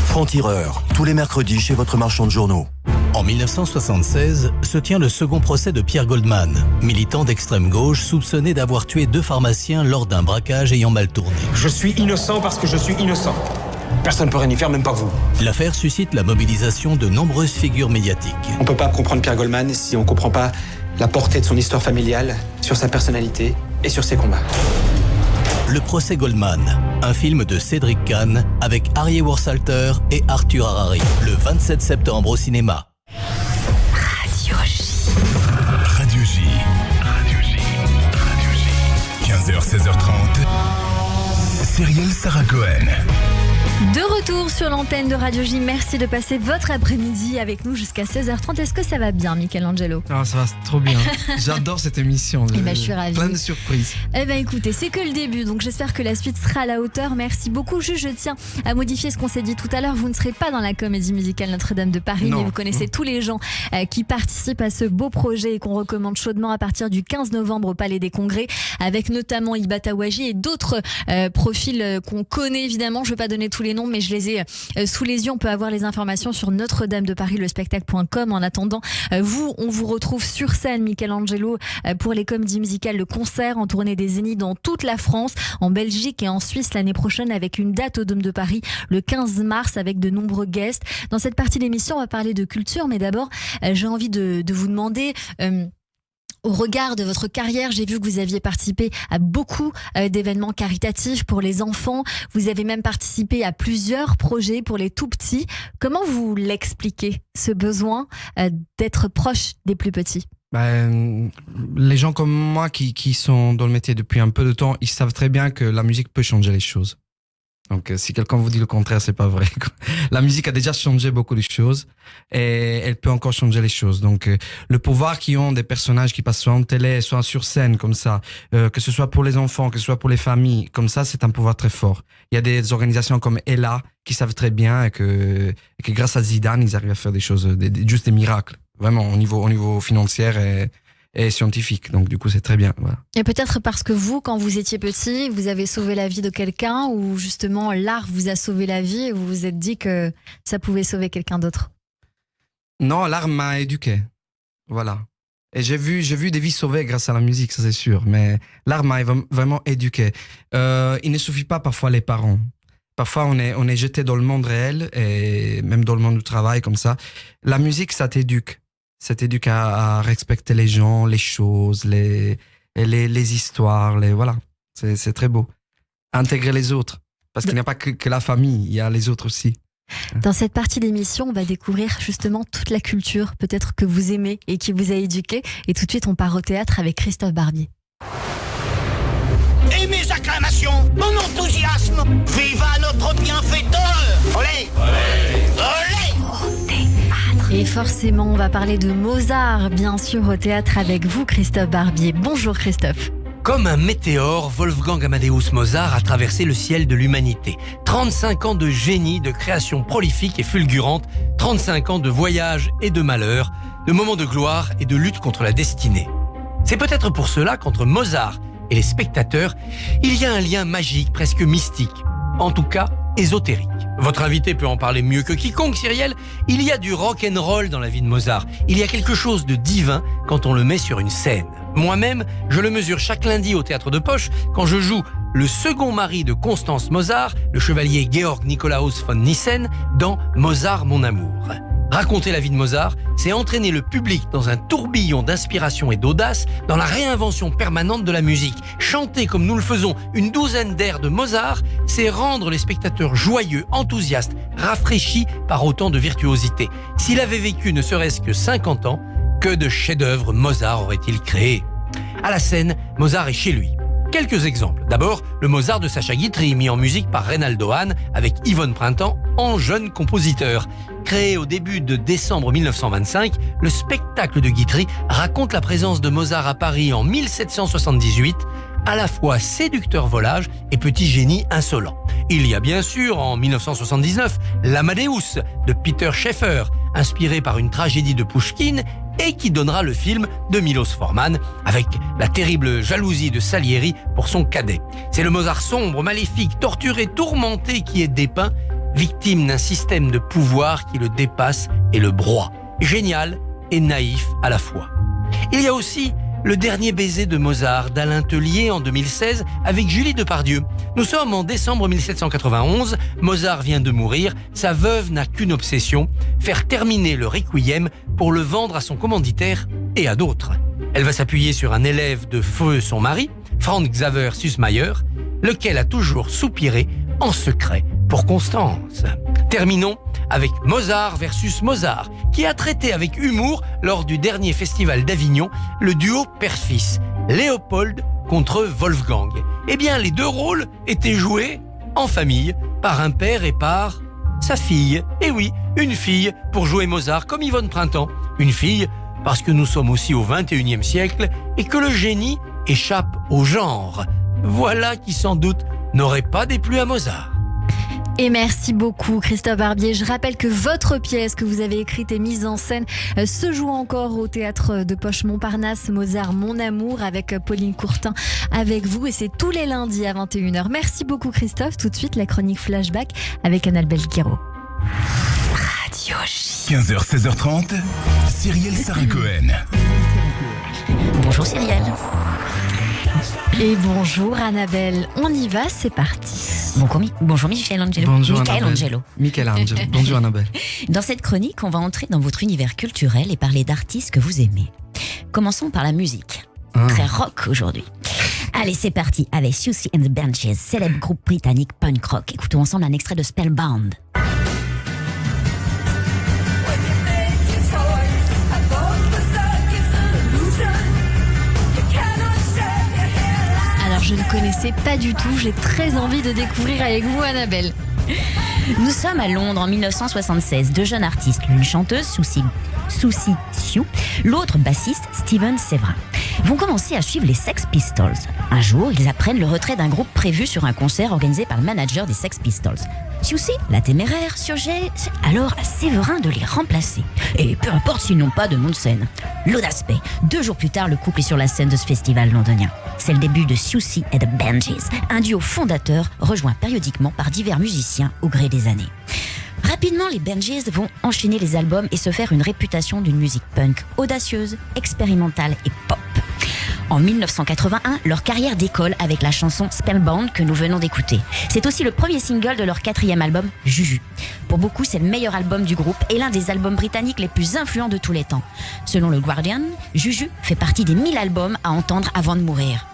Franc-Tireur, tous les mercredis chez votre marchand de journaux. En 1976, se tient le second procès de Pierre Goldman, militant d'extrême gauche soupçonné d'avoir tué 2 pharmaciens lors d'un braquage ayant mal tourné. Je suis innocent parce que je suis innocent. Personne ne peut rien y faire, même pas vous. L'affaire suscite la mobilisation de nombreuses figures médiatiques. On peut pas comprendre Pierre Goldman si on comprend pas la portée de son histoire familiale, sur sa personnalité et sur ses combats. Le procès Goldman, un film de Cédric Kahn avec Arié Worsalter et Arthur Harari, le 27 septembre au cinéma. Radio J. Radio J. Radio J. Radio J. 15h, 16h30. Cyrielle Sarah Cohen. De retour sur l'antenne de Radio J, merci de passer votre après-midi avec nous jusqu'à 16h30. Est-ce que ça va bien, Michelangelo ? Ah, ça va trop bien. J'adore cette émission. Eh ben, je suis ravie. Plein de surprises. Eh ben, écoutez, c'est que le début, donc j'espère que la suite sera à la hauteur. Merci beaucoup. Juste, je tiens à modifier ce qu'on s'est dit tout à l'heure. Vous ne serez pas dans la comédie musicale Notre-Dame de Paris, Non. mais vous connaissez tous les gens qui participent à ce beau projet et qu'on recommande chaudement à partir du 15 novembre au Palais des Congrès, avec notamment Iba Tawaji et d'autres profils qu'on connaît évidemment. Je ne vais pas donner tous les noms, mais je les ai sous les yeux. On peut avoir les informations sur Notre-Dame de Paris, le spectacle.com. En attendant, on vous retrouve sur scène, Michelangelo, pour les comédies musicales, le concert en tournée des Zéniths dans toute la France, en Belgique et en Suisse l'année prochaine, avec une date au Dôme de Paris le 15 mars avec de nombreux guests. Dans cette partie d'émission, on va parler de culture, mais d'abord, j'ai envie de vous demander... Au regard de votre carrière, j'ai vu que vous aviez participé à beaucoup d'événements caritatifs pour les enfants. Vous avez même participé à plusieurs projets pour les tout petits. Comment vous l'expliquez, ce besoin d'être proche des plus petits ? Les gens comme moi qui sont dans le métier depuis un peu de temps, ils savent très bien que la musique peut changer les choses. Donc si quelqu'un vous dit le contraire, c'est pas vrai. La musique a déjà changé beaucoup de choses et elle peut encore changer les choses. Donc le pouvoir qu'ils ont des personnages qui passent soit en télé, soit sur scène comme ça, que ce soit pour les enfants, que ce soit pour les familles, comme ça, c'est un pouvoir très fort. Il y a des organisations comme Ella qui savent très bien et que grâce à Zidane, ils arrivent à faire des choses, juste des miracles, vraiment au niveau financier et scientifique. Donc du coup, c'est très bien. Voilà. Et peut-être parce que vous, quand vous étiez petit, vous avez sauvé la vie de quelqu'un, ou justement l'art vous a sauvé la vie et vous vous êtes dit que ça pouvait sauver quelqu'un d'autre. Non, l'art m'a éduqué. Voilà. Et j'ai vu des vies sauvées grâce à la musique, ça c'est sûr. Mais l'art m'a vraiment éduqué. Il ne suffit pas parfois les parents. Parfois, on est jeté dans le monde réel et même dans le monde du travail comme ça. La musique, ça t'éduque. Ça t'éduque à respecter les gens, les choses, les histoires, voilà. C'est très beau. Intégrer les autres. Parce qu'il n'y a pas que la famille, il y a les autres aussi. Dans cette partie d'émission, on va découvrir justement toute la culture, peut-être que vous aimez et qui vous a éduqué. Et tout de suite, on part au théâtre avec Christophe Barbier. Et mes acclamations, mon enthousiasme, viva notre bienfaiteur. Olé, olé, olé. Au théâtre. Et forcément, on va parler de Mozart, bien sûr, au théâtre avec vous, Christophe Barbier. Bonjour Christophe. Comme un météore, Wolfgang Amadeus Mozart a traversé le ciel de l'humanité. 35 ans de génie, de création prolifique et fulgurante, 35 ans de voyage et de malheur, de moments de gloire et de lutte contre la destinée. C'est peut-être pour cela qu'entre Mozart et les spectateurs, il y a un lien magique, presque mystique, en tout cas ésotérique. Votre invité peut en parler mieux que quiconque, Cyrielle. Il y a du rock'n'roll dans la vie de Mozart. Il y a quelque chose de divin quand on le met sur une scène. Moi-même, je le mesure chaque lundi au Théâtre de Poche quand je joue le second mari de Constance Mozart, le chevalier Georg Nikolaus von Nissen, dans Mozart, mon amour. Raconter la vie de Mozart, c'est entraîner le public dans un tourbillon d'inspiration et d'audace, dans la réinvention permanente de la musique. Chanter comme nous le faisons une douzaine d'airs de Mozart, c'est rendre les spectateurs joyeux, enthousiastes, rafraîchis par autant de virtuosité. S'il avait vécu ne serait-ce que 50 ans, que de chefs-d'œuvre Mozart aurait-il créé ? À la scène, Mozart est chez lui. Quelques exemples. D'abord, le Mozart de Sacha Guitry, mis en musique par Reynaldo Hahn avec Yvonne Printemps en jeune compositeur. Créé au début de décembre 1925, le spectacle de Guitry raconte la présence de Mozart à Paris en 1778, à la fois séducteur volage et petit génie insolent. Il y a bien sûr, en 1979, l'Amadeus de Peter Shaffer, inspiré par une tragédie de Pouchkine et qui donnera le film de Milos Forman avec la terrible jalousie de Salieri pour son cadet. C'est le Mozart sombre, maléfique, torturé, tourmenté qui est dépeint, victime d'un système de pouvoir qui le dépasse et le broie. Génial et naïf à la fois. Il y a aussi Le dernier baiser de Mozart d'Alain Tellier en 2016 avec Julie Depardieu. Nous sommes en décembre 1791, Mozart vient de mourir, sa veuve n'a qu'une obsession, faire terminer le requiem pour le vendre à son commanditaire et à d'autres. Elle va s'appuyer sur un élève de feu son mari, Franz Xaver Süssmayer, lequel a toujours soupiré en secret pour Constance. Terminons avec Mozart versus Mozart, qui a traité avec humour, lors du dernier festival d'Avignon, le duo père-fils, Léopold contre Wolfgang. Eh bien, les deux rôles étaient joués en famille, par un père et par sa fille. Et oui, une fille pour jouer Mozart comme Yvonne Printemps. Une fille parce que nous sommes aussi au XXIe siècle et que le génie échappe au genre. Voilà qui sans doute n'aurait pas déplu à Mozart. Et merci beaucoup Christophe Barbier. Je rappelle que votre pièce que vous avez écrite et mise en scène se joue encore au Théâtre de Poche Montparnasse, Mozart, mon amour, avec Pauline Courtin avec vous. Et c'est tous les lundis à 21h. Merci beaucoup Christophe. Tout de suite, la chronique Flashback avec Annabelle Guiraud. Radio J. 15h, 16h30, Cyrielle Sarah Cohen. Bonjour Cyrielle. Et bonjour Annabelle. On y va, c'est parti. Bonjour Michel Angelo. Bonjour Michael Annabelle. Angelo. Michael Angelo. Bonjour Annabelle. Dans cette chronique, on va entrer dans votre univers culturel et parler d'artistes que vous aimez. Commençons par la musique. Très rock aujourd'hui. Allez, c'est parti avec Siouxsie and the Banshees, célèbre groupe britannique punk rock. Écoutons ensemble un extrait de Spellbound. Alors je ne connaissais pas du tout, j'ai très envie de découvrir avec vous Annabelle. Nous sommes à Londres en 1976. Deux jeunes artistes, l'une chanteuse, Siouxsie Sioux, l'autre bassiste, Steven Severin, vont commencer à suivre les Sex Pistols. Un jour, ils apprennent le retrait d'un groupe prévu sur un concert organisé par le manager des Sex Pistols. Siouxsie, la téméraire, surgite alors à Séverin de les remplacer. Et peu importe s'ils n'ont pas de nom de scène. L'audace paie. 2 jours plus tard, le couple est sur la scène de ce festival londonien. C'est le début de Siouxsie and the Banshees, un duo fondateur rejoint périodiquement par divers musiciens au gré des années. Rapidement, les Banshees vont enchaîner les albums et se faire une réputation d'une musique punk audacieuse, expérimentale et pop. En 1981, leur carrière décolle avec la chanson Spellbound que nous venons d'écouter. C'est aussi le premier single de leur 4e album, Juju. Pour beaucoup, c'est le meilleur album du groupe et l'un des albums britanniques les plus influents de tous les temps. Selon le Guardian, Juju fait partie des 1000 albums à entendre avant de mourir.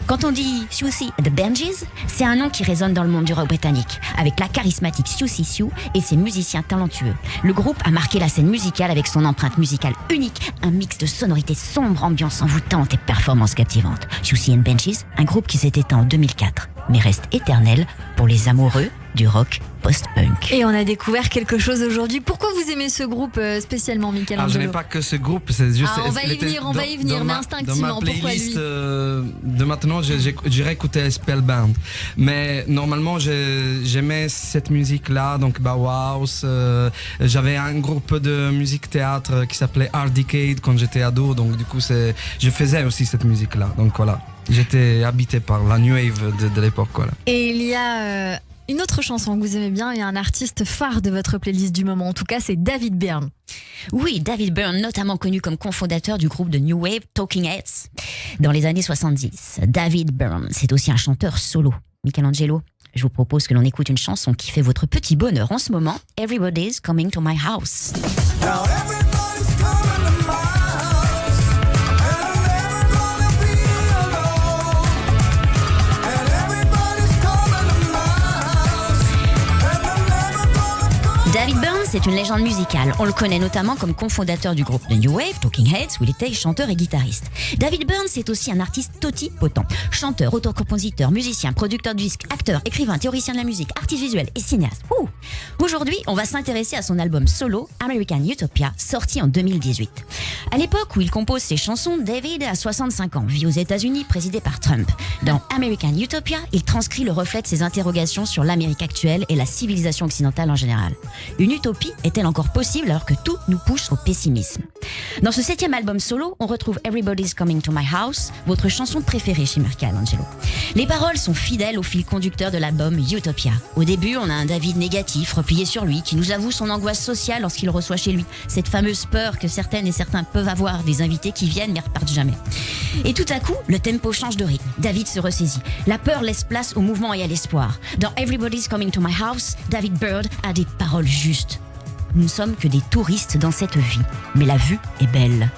Quand on dit Siouxsie and the Banshees, c'est un nom qui résonne dans le monde du rock britannique, avec la charismatique Siouxsie Sioux et ses musiciens talentueux. Le groupe a marqué la scène musicale avec son empreinte musicale unique, un mix de sonorités sombres, ambiance envoûtante et performances captivantes. Siouxsie and the Banshees, un groupe qui s'est éteint en 2004, mais reste éternel pour les amoureux du rock post-punk. Et on a découvert quelque chose aujourd'hui. Pourquoi vous aimez ce groupe spécialement, Michelangelo? Je n'aime pas que ce groupe, c'est juste. On va y venir, mais instinctivement, dans ma pourquoi lui? playlist de maintenant, j'irai écouter Spellbound. Mais normalement, j'aimais cette musique-là, donc Bauhaus. J'avais un groupe de musique théâtre qui s'appelait Art Decade quand j'étais ado, donc du coup, je faisais aussi cette musique-là. Donc voilà, j'étais habité par la New Wave de l'époque. Voilà. Et il y a une autre chanson que vous aimez bien, il y a un artiste phare de votre playlist du moment, en tout cas c'est David Byrne. Oui, David Byrne, notamment connu comme cofondateur du groupe de New Wave Talking Heads dans les années 70. David Byrne, c'est aussi un chanteur solo. Michelangelo, je vous propose que l'on écoute une chanson qui fait votre petit bonheur en ce moment, Everybody's Coming to My House. David Byrne, c'est une légende musicale. On le connaît notamment comme cofondateur du groupe de New Wave, Talking Heads, où il était chanteur et guitariste. David Byrne, c'est aussi un artiste totipotent. Chanteur, auteur-compositeur, musicien, producteur de disques, acteur, écrivain, théoricien de la musique, artiste visuel et cinéaste. Aujourd'hui, on va s'intéresser à son album solo, American Utopia, sorti en 2018. À l'époque où il compose ses chansons, David a 65 ans, vit aux États-Unis, présidé par Trump. Dans American Utopia, il transcrit le reflet de ses interrogations sur l'Amérique actuelle et la civilisation occidentale en général. Une utopie est-elle encore possible alors que tout nous pousse au pessimisme? Dans ce 7e album solo, on retrouve Everybody's Coming to My House, votre chanson préférée chez Michelangelo. Les paroles sont fidèles au fil conducteur de l'album Utopia. Au début, on a un David négatif, replié sur lui, qui nous avoue son angoisse sociale lorsqu'il reçoit chez lui cette fameuse peur que certaines et certains peuvent avoir des invités qui viennent mais repartent jamais. Et tout à coup, le tempo change de rythme. David se ressaisit. La peur laisse place au mouvement et à l'espoir. Dans Everybody's Coming to My House, David Byrne a des paroles justes. Nous ne sommes que des touristes dans cette vie, mais la vue est belle.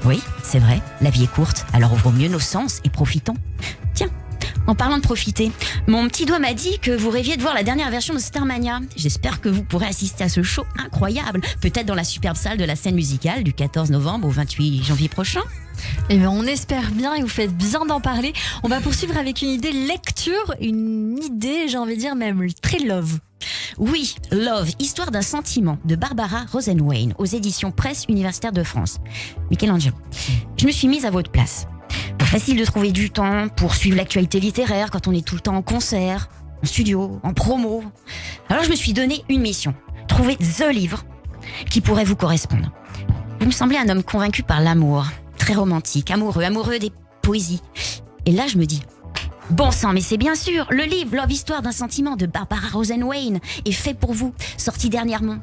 Oui, c'est vrai, la vie est courte, alors ouvrons mieux nos sens et profitons. Tiens, en parlant de profiter, mon petit doigt m'a dit que vous rêviez de voir la dernière version de Starmania. J'espère que vous pourrez assister à ce show incroyable, peut-être dans la superbe salle de la scène musicale du 14 novembre au 28 janvier prochain. Eh bien, on espère bien et vous faites bien d'en parler. On va poursuivre avec une idée lecture, une idée, j'ai envie de dire même très love. Oui, Love, histoire d'un sentiment de Barbara Rosenwein aux éditions Presse Universitaire de France. Michelangelo, je me suis mise à votre place. Pas facile de trouver du temps pour suivre l'actualité littéraire quand on est tout le temps en concert, en studio, en promo. Alors je me suis donné une mission. Trouver the livre qui pourrait vous correspondre. Vous me semblez un homme convaincu par l'amour, très romantique, amoureux des poésies. Et là je me dis, bon sang, mais c'est bien sûr, le livre Love, histoire d'un sentiment de Barbara Rosenwein est fait pour vous, sorti dernièrement.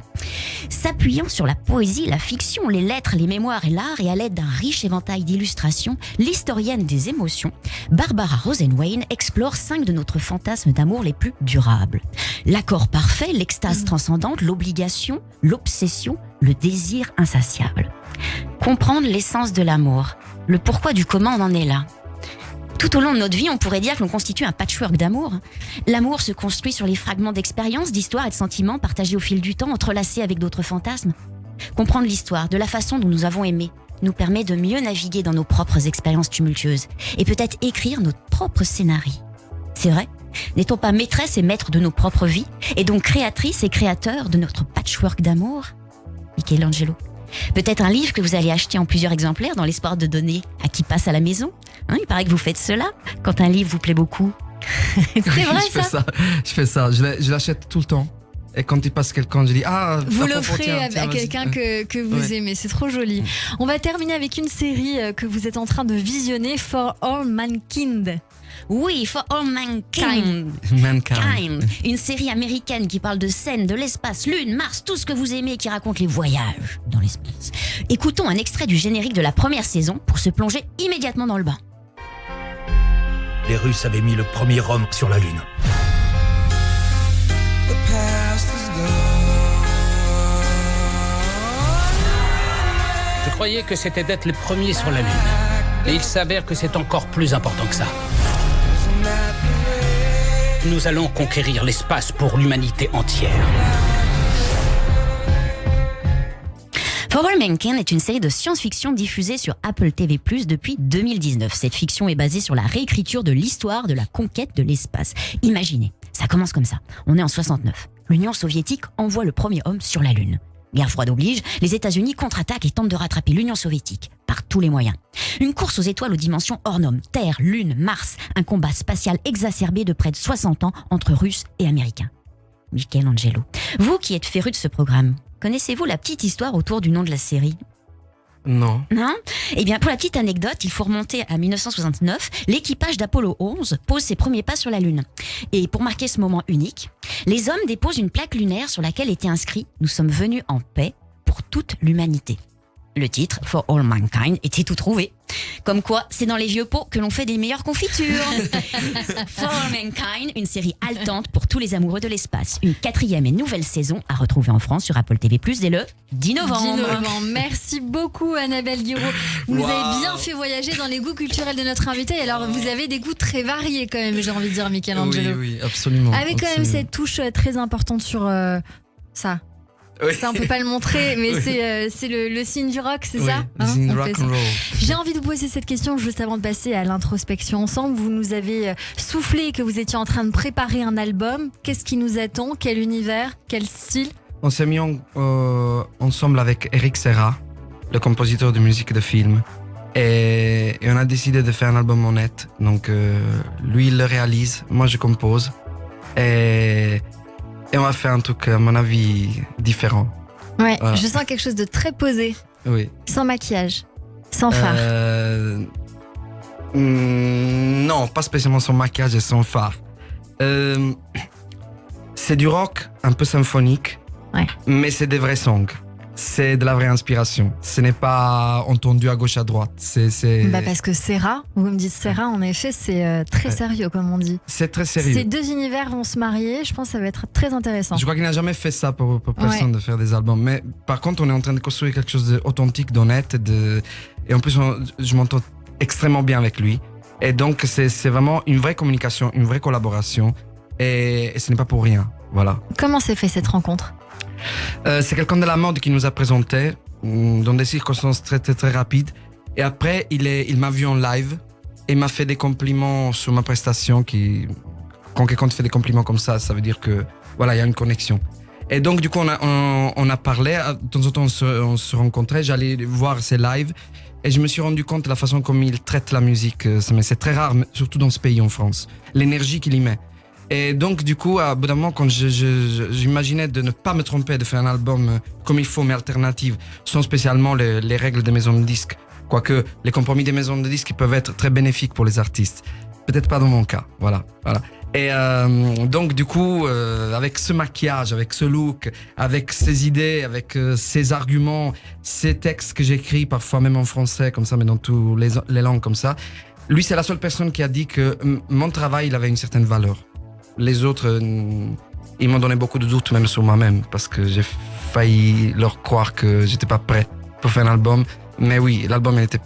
S'appuyant sur la poésie, la fiction, les lettres, les mémoires et l'art, et à l'aide d'un riche éventail d'illustrations, l'historienne des émotions, Barbara Rosenwein explore 5 de notre fantasmes d'amour les plus durables. L'accord parfait, l'extase transcendante, l'obligation, l'obsession, le désir insatiable. Comprendre l'essence de l'amour, le pourquoi du comment on en est là. Tout au long de notre vie, on pourrait dire que l'on constitue un patchwork d'amour. L'amour se construit sur les fragments d'expériences, d'histoires et de sentiments partagés au fil du temps, entrelacés avec d'autres fantasmes. Comprendre l'histoire, de la façon dont nous avons aimé, nous permet de mieux naviguer dans nos propres expériences tumultueuses et peut-être écrire notre propre scénario. C'est vrai, n'est-on pas maîtresse et maître de nos propres vies, et donc créatrice et créateur de notre patchwork d'amour? Michelangelo. Peut-être un livre que vous allez acheter en plusieurs exemplaires dans l'espoir de donner à qui passe à la maison. Il paraît que vous faites cela quand un livre vous plaît beaucoup. C'est vrai Je fais ça. Je l'achète tout le temps. Et quand il passe quelqu'un, je dis vous l'offrez à quelqu'un que vous aimez. C'est trop joli. On va terminer avec une série que vous êtes en train de visionner, For All Mankind. Oui, For All Mankind. Une série américaine qui parle de scènes, de l'espace, Lune, Mars, tout ce que vous aimez, qui raconte les voyages dans l'espace. Écoutons un extrait du générique de la première saison pour se plonger immédiatement dans le bain. Les Russes avaient mis le premier homme sur la Lune. Je croyais que c'était d'être les premiers sur la Lune. Et il s'avère que c'est encore plus important que ça. Nous allons conquérir l'espace pour l'humanité entière. For All Mankind est une série de science-fiction diffusée sur Apple TV+ depuis 2019. Cette fiction est basée sur la réécriture de l'histoire de la conquête de l'espace. Imaginez, Ça commence comme ça. On est en 69. L'Union soviétique envoie le premier homme sur la Lune. Guerre froide oblige, les États-Unis contre-attaquent et tentent de rattraper l'Union soviétique par tous les moyens. Une course aux étoiles aux dimensions hors normes. Terre, Lune, Mars. Un combat spatial exacerbé de près de 60 ans entre Russes et Américains. Michelangelo. Vous qui êtes féru de ce programme, connaissez-vous la petite histoire autour du nom de la série ? Non. Non ? Eh bien, pour la petite anecdote, il faut remonter à 1969. L'équipage d'Apollo 11 pose ses premiers pas sur la Lune. Et pour marquer ce moment unique, les hommes déposent une plaque lunaire sur laquelle était inscrit « Nous sommes venus en paix pour toute l'humanité ». Le titre, For All Mankind, était tout trouvé. Comme quoi, c'est dans les vieux pots que l'on fait des meilleures confitures. For All Mankind, une série haletante pour tous les amoureux de l'espace. Une 4e et nouvelle saison à retrouver en France sur Apple TV+, dès le 10 novembre. 10 novembre. Merci beaucoup Annabelle Guiraud. Vous nous avez bien fait voyager dans les goûts culturels de notre invité. Alors vous avez des goûts très variés quand même, j'ai envie de dire, Michelangelo. Oui, absolument. Avec quand même cette touche très importante sur ça. Oui. Ça, on peut pas le montrer, mais c'est le signe du rock, c'est Oui, ça le signe du on rock fait ça. and roll. J'ai envie de vous poser cette question juste avant de passer à l'introspection ensemble. Vous nous avez soufflé que vous étiez en train de préparer un album. Qu'est-ce qui nous attend ? Quel univers ? Quel style ? On s'est mis ensemble avec Eric Serra, le compositeur de musique de film. Et on a décidé de faire un album honnête. Donc lui, il le réalise, moi je compose. Et on va faire un truc, à mon avis, différent. Ouais, Voilà. je sens quelque chose de très posé, Oui. sans maquillage, sans phare. Non, pas spécialement sans maquillage et sans phare. C'est du rock un peu symphonique, mais c'est des vrais songs. C'est de la vraie inspiration. Ce n'est pas entendu à gauche à droite. Parce que Serra, vous me dites Serra, en effet, c'est très sérieux, comme on dit. C'est très sérieux. Ces deux univers vont se marier, je pense que ça va être très intéressant. Je crois qu'il n'a jamais fait ça pour personne de faire des albums. Mais par contre, on est en train de construire quelque chose d'authentique, d'honnête. Et en plus, je m'entends extrêmement bien avec lui. Et donc, c'est vraiment une vraie communication, une vraie collaboration. Et ce n'est pas pour rien. Voilà. Comment s'est fait cette rencontre ? C'est quelqu'un de la mode qui nous a présenté dans des circonstances très, très, très rapides. Et après, il m'a vu en live et il m'a fait des compliments sur ma prestation. Quand quelqu'un te fait des compliments comme ça veut dire que voilà, il y a une connexion. Et donc, du coup, on a parlé. De temps en temps, on se rencontrait. J'allais voir ses lives et je me suis rendu compte de la façon comme il traite la musique. Mais c'est très rare, surtout dans ce pays, en France. L'énergie qu'il y met. Et donc, du coup, à bout d'un moment, quand j'imaginais de ne pas me tromper, de faire un album comme il faut, mais alternative, sans spécialement les règles des maisons de disques. Quoique, les compromis des maisons de disques peuvent être très bénéfiques pour les artistes. Peut-être pas dans mon cas, voilà. Et donc, du coup, avec ce maquillage, avec ce look, avec ces idées, avec ces arguments, ces textes que j'écris, parfois même en français, comme ça, mais dans toutes les langues comme ça, lui, c'est la seule personne qui a dit que mon travail, il avait une certaine valeur. Les autres, ils m'ont donné beaucoup de doutes, même sur moi-même, parce que j'ai failli leur croire que j'étais pas prêt pour faire un album. Mais oui, l'album, il était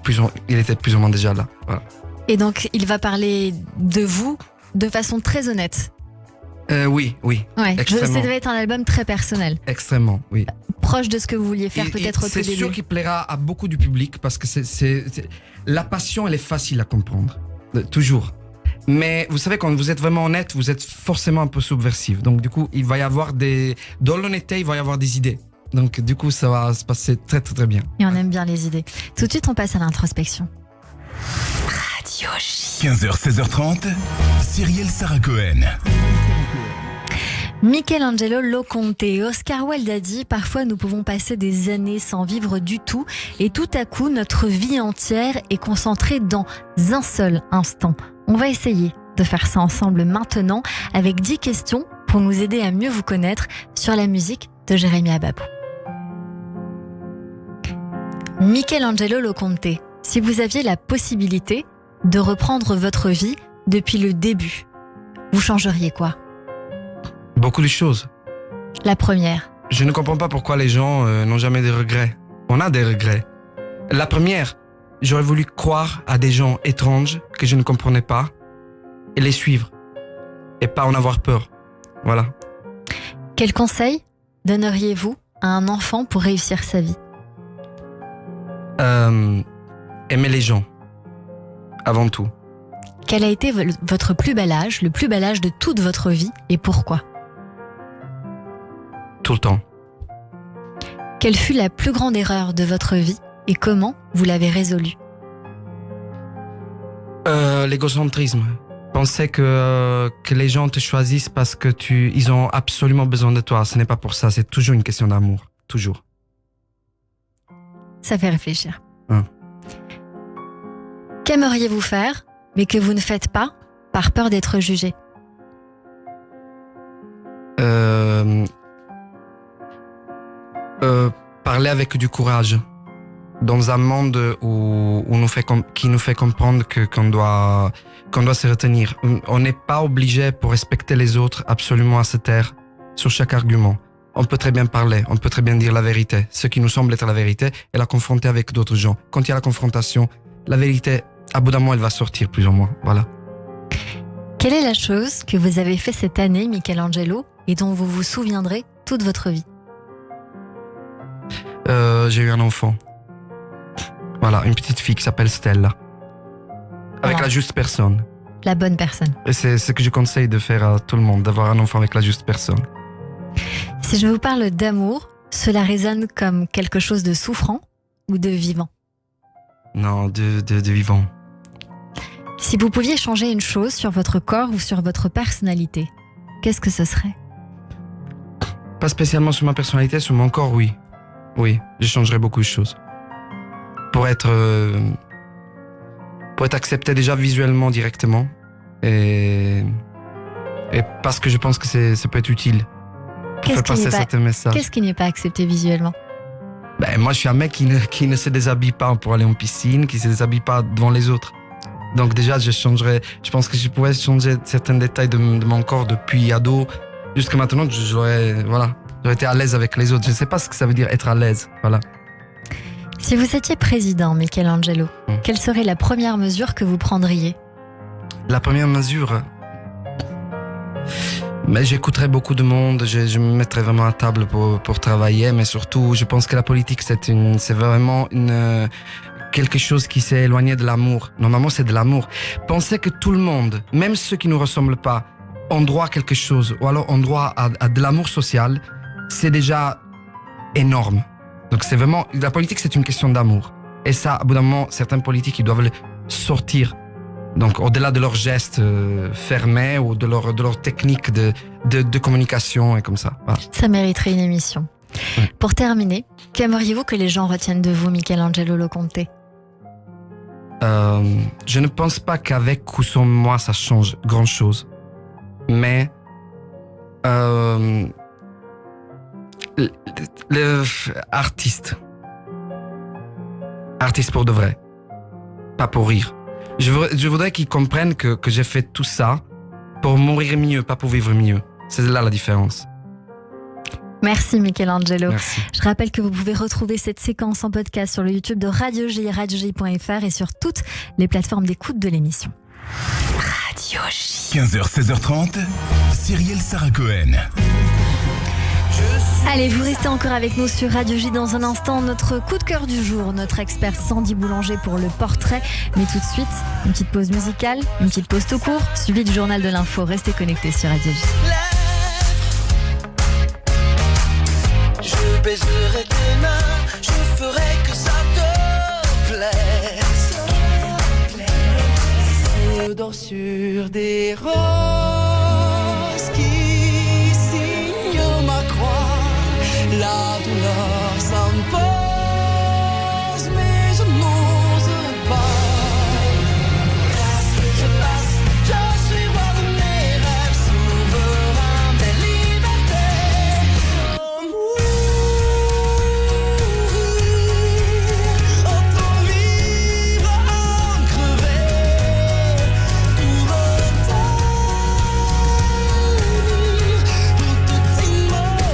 plus ou moins déjà là. Voilà. Et donc, il va parler de vous de façon très honnête. Oui. Ouais, ça devait être un album très personnel. Extrêmement, oui. Proche de ce que vous vouliez faire peut-être au tout début. C'est sûr qu'il plaira à beaucoup du public, parce que la passion, elle est facile à comprendre. Toujours. Mais vous savez, quand vous êtes vraiment honnête, vous êtes forcément un peu subversif. Donc du coup, il va y avoir dans l'honnêteté, il va y avoir des idées. Donc du coup, ça va se passer très très très bien. Et on aime bien les idées. Tout de suite, on passe à l'introspection. Radio J. 15h, 16h30, Cyrielle Sarah Cohen. Michelangelo Loconte, Oscar Wilde a dit « Parfois nous pouvons passer des années sans vivre du tout et tout à coup notre vie entière est concentrée dans un seul instant. » On va essayer de faire ça ensemble maintenant avec 10 questions pour nous aider à mieux vous connaître sur la musique de Jérémy Ababou. Michelangelo Loconte, si vous aviez la possibilité de reprendre votre vie depuis le début, vous changeriez quoi ? Beaucoup de choses. La première. Je ne comprends pas pourquoi les gens n'ont jamais de regrets. On a des regrets. La première, j'aurais voulu croire à des gens étranges que je ne comprenais pas et les suivre. Et pas en avoir peur. Voilà. Quel conseil donneriez-vous à un enfant pour réussir sa vie ? Aimer les gens. Avant tout. Quel a été votre plus bel âge, le plus bel âge de toute votre vie et pourquoi? Tout le temps. Quelle fut la plus grande erreur de votre vie et comment vous l'avez résolue? L'égocentrisme. Penser que les gens te choisissent parce que ils ont absolument besoin de toi. Ce n'est pas pour ça, c'est toujours une question d'amour. Toujours. Ça fait réfléchir. Qu'aimeriez-vous faire, mais que vous ne faites pas par peur d'être jugé? Parler avec du courage. Dans un monde qui nous fait comprendre qu'on doit se retenir. On n'est pas obligé pour respecter les autres absolument à se taire sur chaque argument. On peut très bien parler, on peut très bien dire la vérité, ce qui nous semble être la vérité, et la confronter avec d'autres gens. Quand il y a la confrontation, la vérité, à bout d'un moment, elle va sortir plus ou moins. Voilà. Quelle est la chose que vous avez fait cette année, Michelangelo, et dont vous vous souviendrez toute votre vie? J'ai eu un enfant. Voilà, une petite fille qui s'appelle Stella. Avec la juste personne. La bonne personne. Et c'est ce que je conseille de faire à tout le monde, d'avoir un enfant avec la juste personne. Si je vous parle d'amour, cela résonne comme quelque chose de souffrant ou de vivant? Non, de vivant. Si vous pouviez changer une chose sur votre corps ou sur votre personnalité, qu'est-ce que ce serait? Pas spécialement sur ma personnalité, sur mon corps, oui. Oui, je changerais beaucoup de choses. Pour être accepté déjà visuellement directement. Et parce que je pense que ça peut être utile. Qu'est-ce qui n'est pas accepté visuellement? Moi, je suis un mec qui ne se déshabille pas pour aller en piscine, qui ne se déshabille pas devant les autres. Donc déjà, je pense que je pourrais changer certains détails de mon corps depuis ado jusqu'à maintenant. J'aurais été à l'aise avec les autres. Je ne sais pas ce que ça veut dire être à l'aise. Voilà. Si vous étiez président, Michelangelo, quelle serait la première mesure que vous prendriez? La première mesure, j'écouterais beaucoup de monde, je me mettrais vraiment à table pour travailler, mais surtout, je pense que la politique, c'est vraiment quelque chose qui s'est éloigné de l'amour. Normalement, c'est de l'amour. Pensez que tout le monde, même ceux qui ne nous ressemblent pas, ont droit à quelque chose, ou alors ont droit à de l'amour social, c'est déjà énorme. Donc c'est vraiment, la politique, c'est une question d'amour. Et ça, à bout d'un moment, certains politiques, ils doivent le sortir. Donc au-delà de leurs gestes fermés ou de leur technique de communication et comme ça. Voilà. Ça mériterait une émission. Pour terminer, qu'aimeriez-vous que les gens retiennent de vous, Michelangelo Loconte? Je ne pense pas qu'avec ou sans moi, ça change grand-chose. Mais artiste pour de vrai, pas pour rire. Je voudrais qu'ils comprennent que j'ai fait tout ça pour mourir mieux, pas pour vivre mieux. C'est là la différence. Merci Michelangelo. Merci. Je rappelle que vous pouvez retrouver cette séquence en podcast sur le YouTube de Radio J, radioj.fr et sur toutes les plateformes d'écoute de l'émission. Radio J. 15h, 16h30, Cyrielle Sarah Cohen. Allez, vous restez encore avec nous sur Radio J dans un instant. Notre coup de cœur du jour, notre expert Sandy Boulanger pour le portrait. Mais tout de suite, une petite pause musicale, une petite pause tout court, suivi du journal de l'info. Restez connectés sur Radio J. Je baiserai tes mains, je ferai que ça te plaise. Je dors sur des roses qui signent ma croix. La douleur s'impose, mais je n'ose pas. Je passe, je suis roi de mes rêves, souverain des libertés. Autant vivre en crever, tout retenir, pour tout immoler.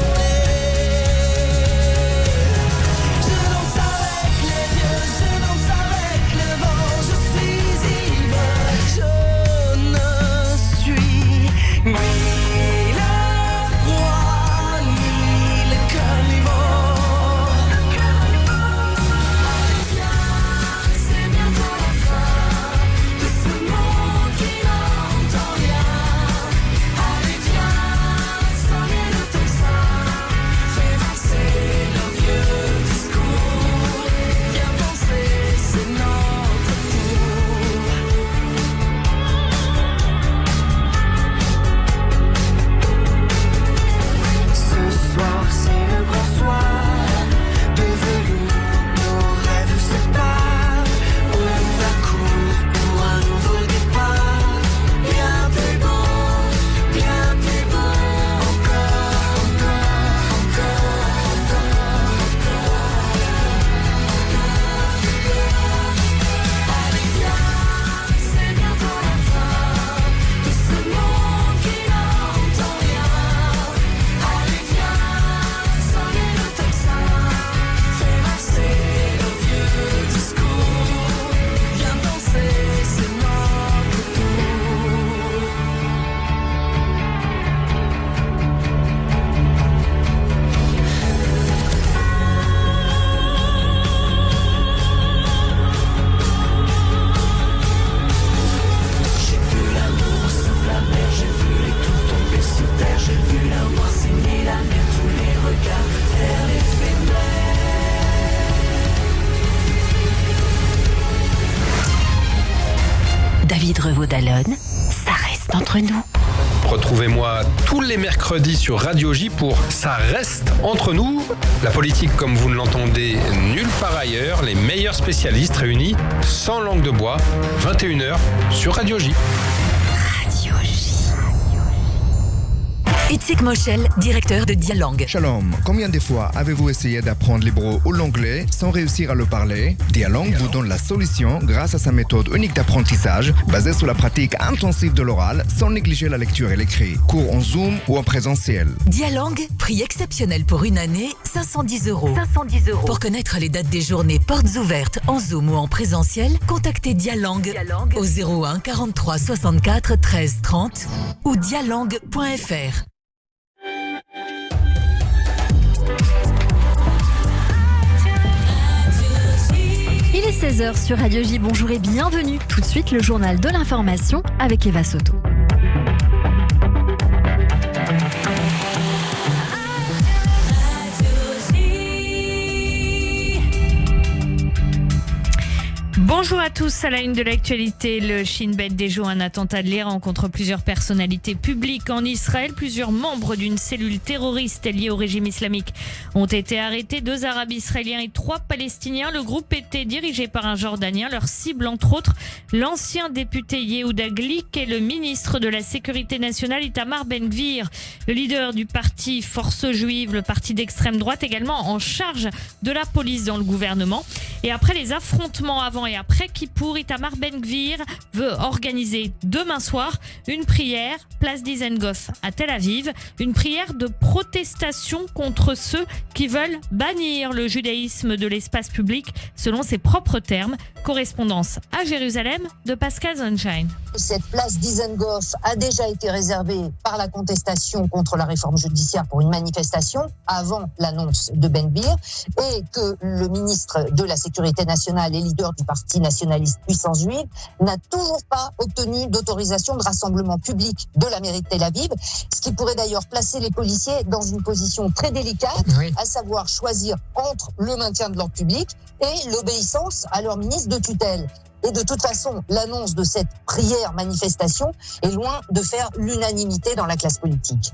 Retrouvez-moi tous les mercredis sur Radio J pour Ça reste entre nous. La politique comme vous ne l'entendez nulle part ailleurs. Les meilleurs spécialistes réunis sans langue de bois. 21h sur Radio J. Radio J. Itzik Moshel, directeur de Dialang. Shalom, combien de fois avez-vous essayé d'apprendre l'hébreu ou l'anglais sans réussir à le parler? Dialang vous donne la solution grâce à sa méthode unique d'apprentissage basée sur la pratique intensive de l'oral sans négliger la lecture et l'écrit. Cours en Zoom ou en présentiel. Dialang, prix exceptionnel pour une année, 510 €. 510 €. Pour connaître les dates des journées portes ouvertes en Zoom ou en présentiel, contactez Dialang au 01 43 64 13 30 ou dialang.fr. Il est 16h sur Radio J. Bonjour et bienvenue. Tout de suite, le journal de l'information avec Eva Soto. Bonjour à tous, à la une de l'actualité, le Shin Bet déjoue un attentat de l'Iran contre plusieurs personnalités publiques en Israël. Plusieurs membres d'une cellule terroriste liée au régime islamique ont été arrêtés. 2 Arabes israéliens et 3 Palestiniens. Le groupe était dirigé par un Jordanien. Leur cible, entre autres, l'ancien député Yehuda Glick et le ministre de la Sécurité nationale Itamar Ben-Gvir. Le leader du parti Force juive, le parti d'extrême droite, également en charge de la police dans le gouvernement. Et après les affrontements avant et après Kippour, Itamar Ben-Gvir veut organiser demain soir une prière, place Dizengoff à Tel Aviv, une prière de protestation contre ceux qui veulent bannir le judaïsme de l'espace public, selon ses propres termes. Correspondance à Jérusalem de Pascal Sunshine. Cette place Dizengoff a déjà été réservée par la contestation contre la réforme judiciaire pour une manifestation avant l'annonce de Ben-Gvir et que le ministre de la Sécurité nationale et leader du parti nationaliste Puissance juive n'a toujours pas obtenu d'autorisation de rassemblement public de la mairie de Tel Aviv, ce qui pourrait d'ailleurs placer les policiers dans une position très délicate, à savoir choisir entre le maintien de l'ordre public et l'obéissance à leur ministre de tutelle. Et de toute façon, l'annonce de cette prière-manifestation est loin de faire l'unanimité dans la classe politique.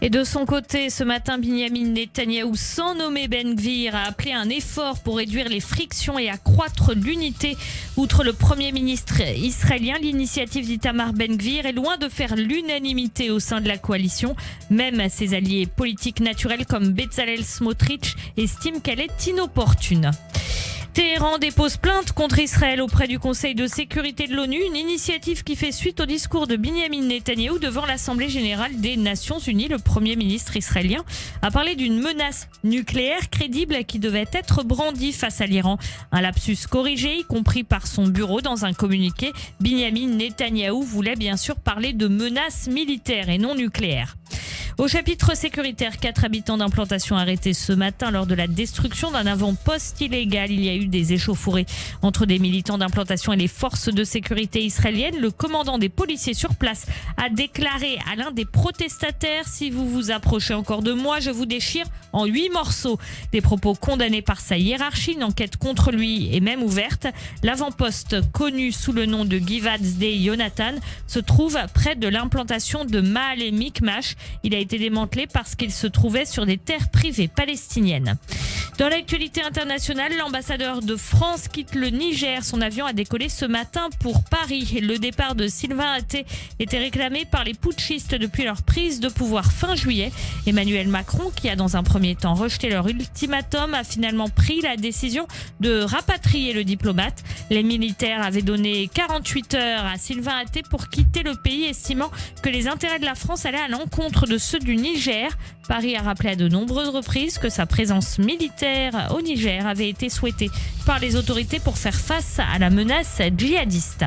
Et de son côté, ce matin, Binyamin Netanyahou, sans nommer Ben-Gvir, a appelé un effort pour réduire les frictions et accroître l'unité. Outre le Premier ministre israélien, l'initiative d'Itamar Ben-Gvir est loin de faire l'unanimité au sein de la coalition. Même ses alliés politiques naturels comme Bezalel Smotrich estiment qu'elle est inopportune. Téhéran dépose plainte contre Israël auprès du Conseil de sécurité de l'ONU, une initiative qui fait suite au discours de Binyamin Netanyahou devant l'Assemblée générale des Nations unies. Le Premier ministre israélien a parlé d'une menace nucléaire crédible qui devait être brandie face à l'Iran. Un lapsus corrigé, y compris par son bureau dans un communiqué. Binyamin Netanyahou voulait bien sûr parler de menaces militaires et non nucléaires. Au chapitre sécuritaire, 4 habitants d'implantation arrêtés ce matin lors de la destruction d'un avant-poste illégal. Il y a eu des échauffourées entre des militants d'implantation et les forces de sécurité israéliennes. Le commandant des policiers sur place a déclaré à l'un des protestataires: si vous vous approchez encore de moi, je vous déchire en 8 morceaux. Des propos condamnés par sa hiérarchie. Une enquête contre lui est même ouverte. L'avant-poste, connu sous le nom de Givat Sde Yonatan, se trouve près de l'implantation de Maale Mikmash. Il a été démantelé parce qu'il se trouvait sur des terres privées palestiniennes. Dans l'actualité internationale, l'ambassadeur de France quitte le Niger. Son avion a décollé ce matin pour Paris. Le départ de Sylvain Atté était réclamé par les putschistes depuis leur prise de pouvoir fin juillet. Emmanuel Macron, qui a dans un premier temps rejeté leur ultimatum, a finalement pris la décision de rapatrier le diplomate. Les militaires avaient donné 48 heures à Sylvain Atté pour quitter le pays, estimant que les intérêts de la France allaient à l'encontre de ceux du Niger. Paris a rappelé à de nombreuses reprises que sa présence militaire au Niger avait été souhaitée par les autorités pour faire face à la menace djihadiste.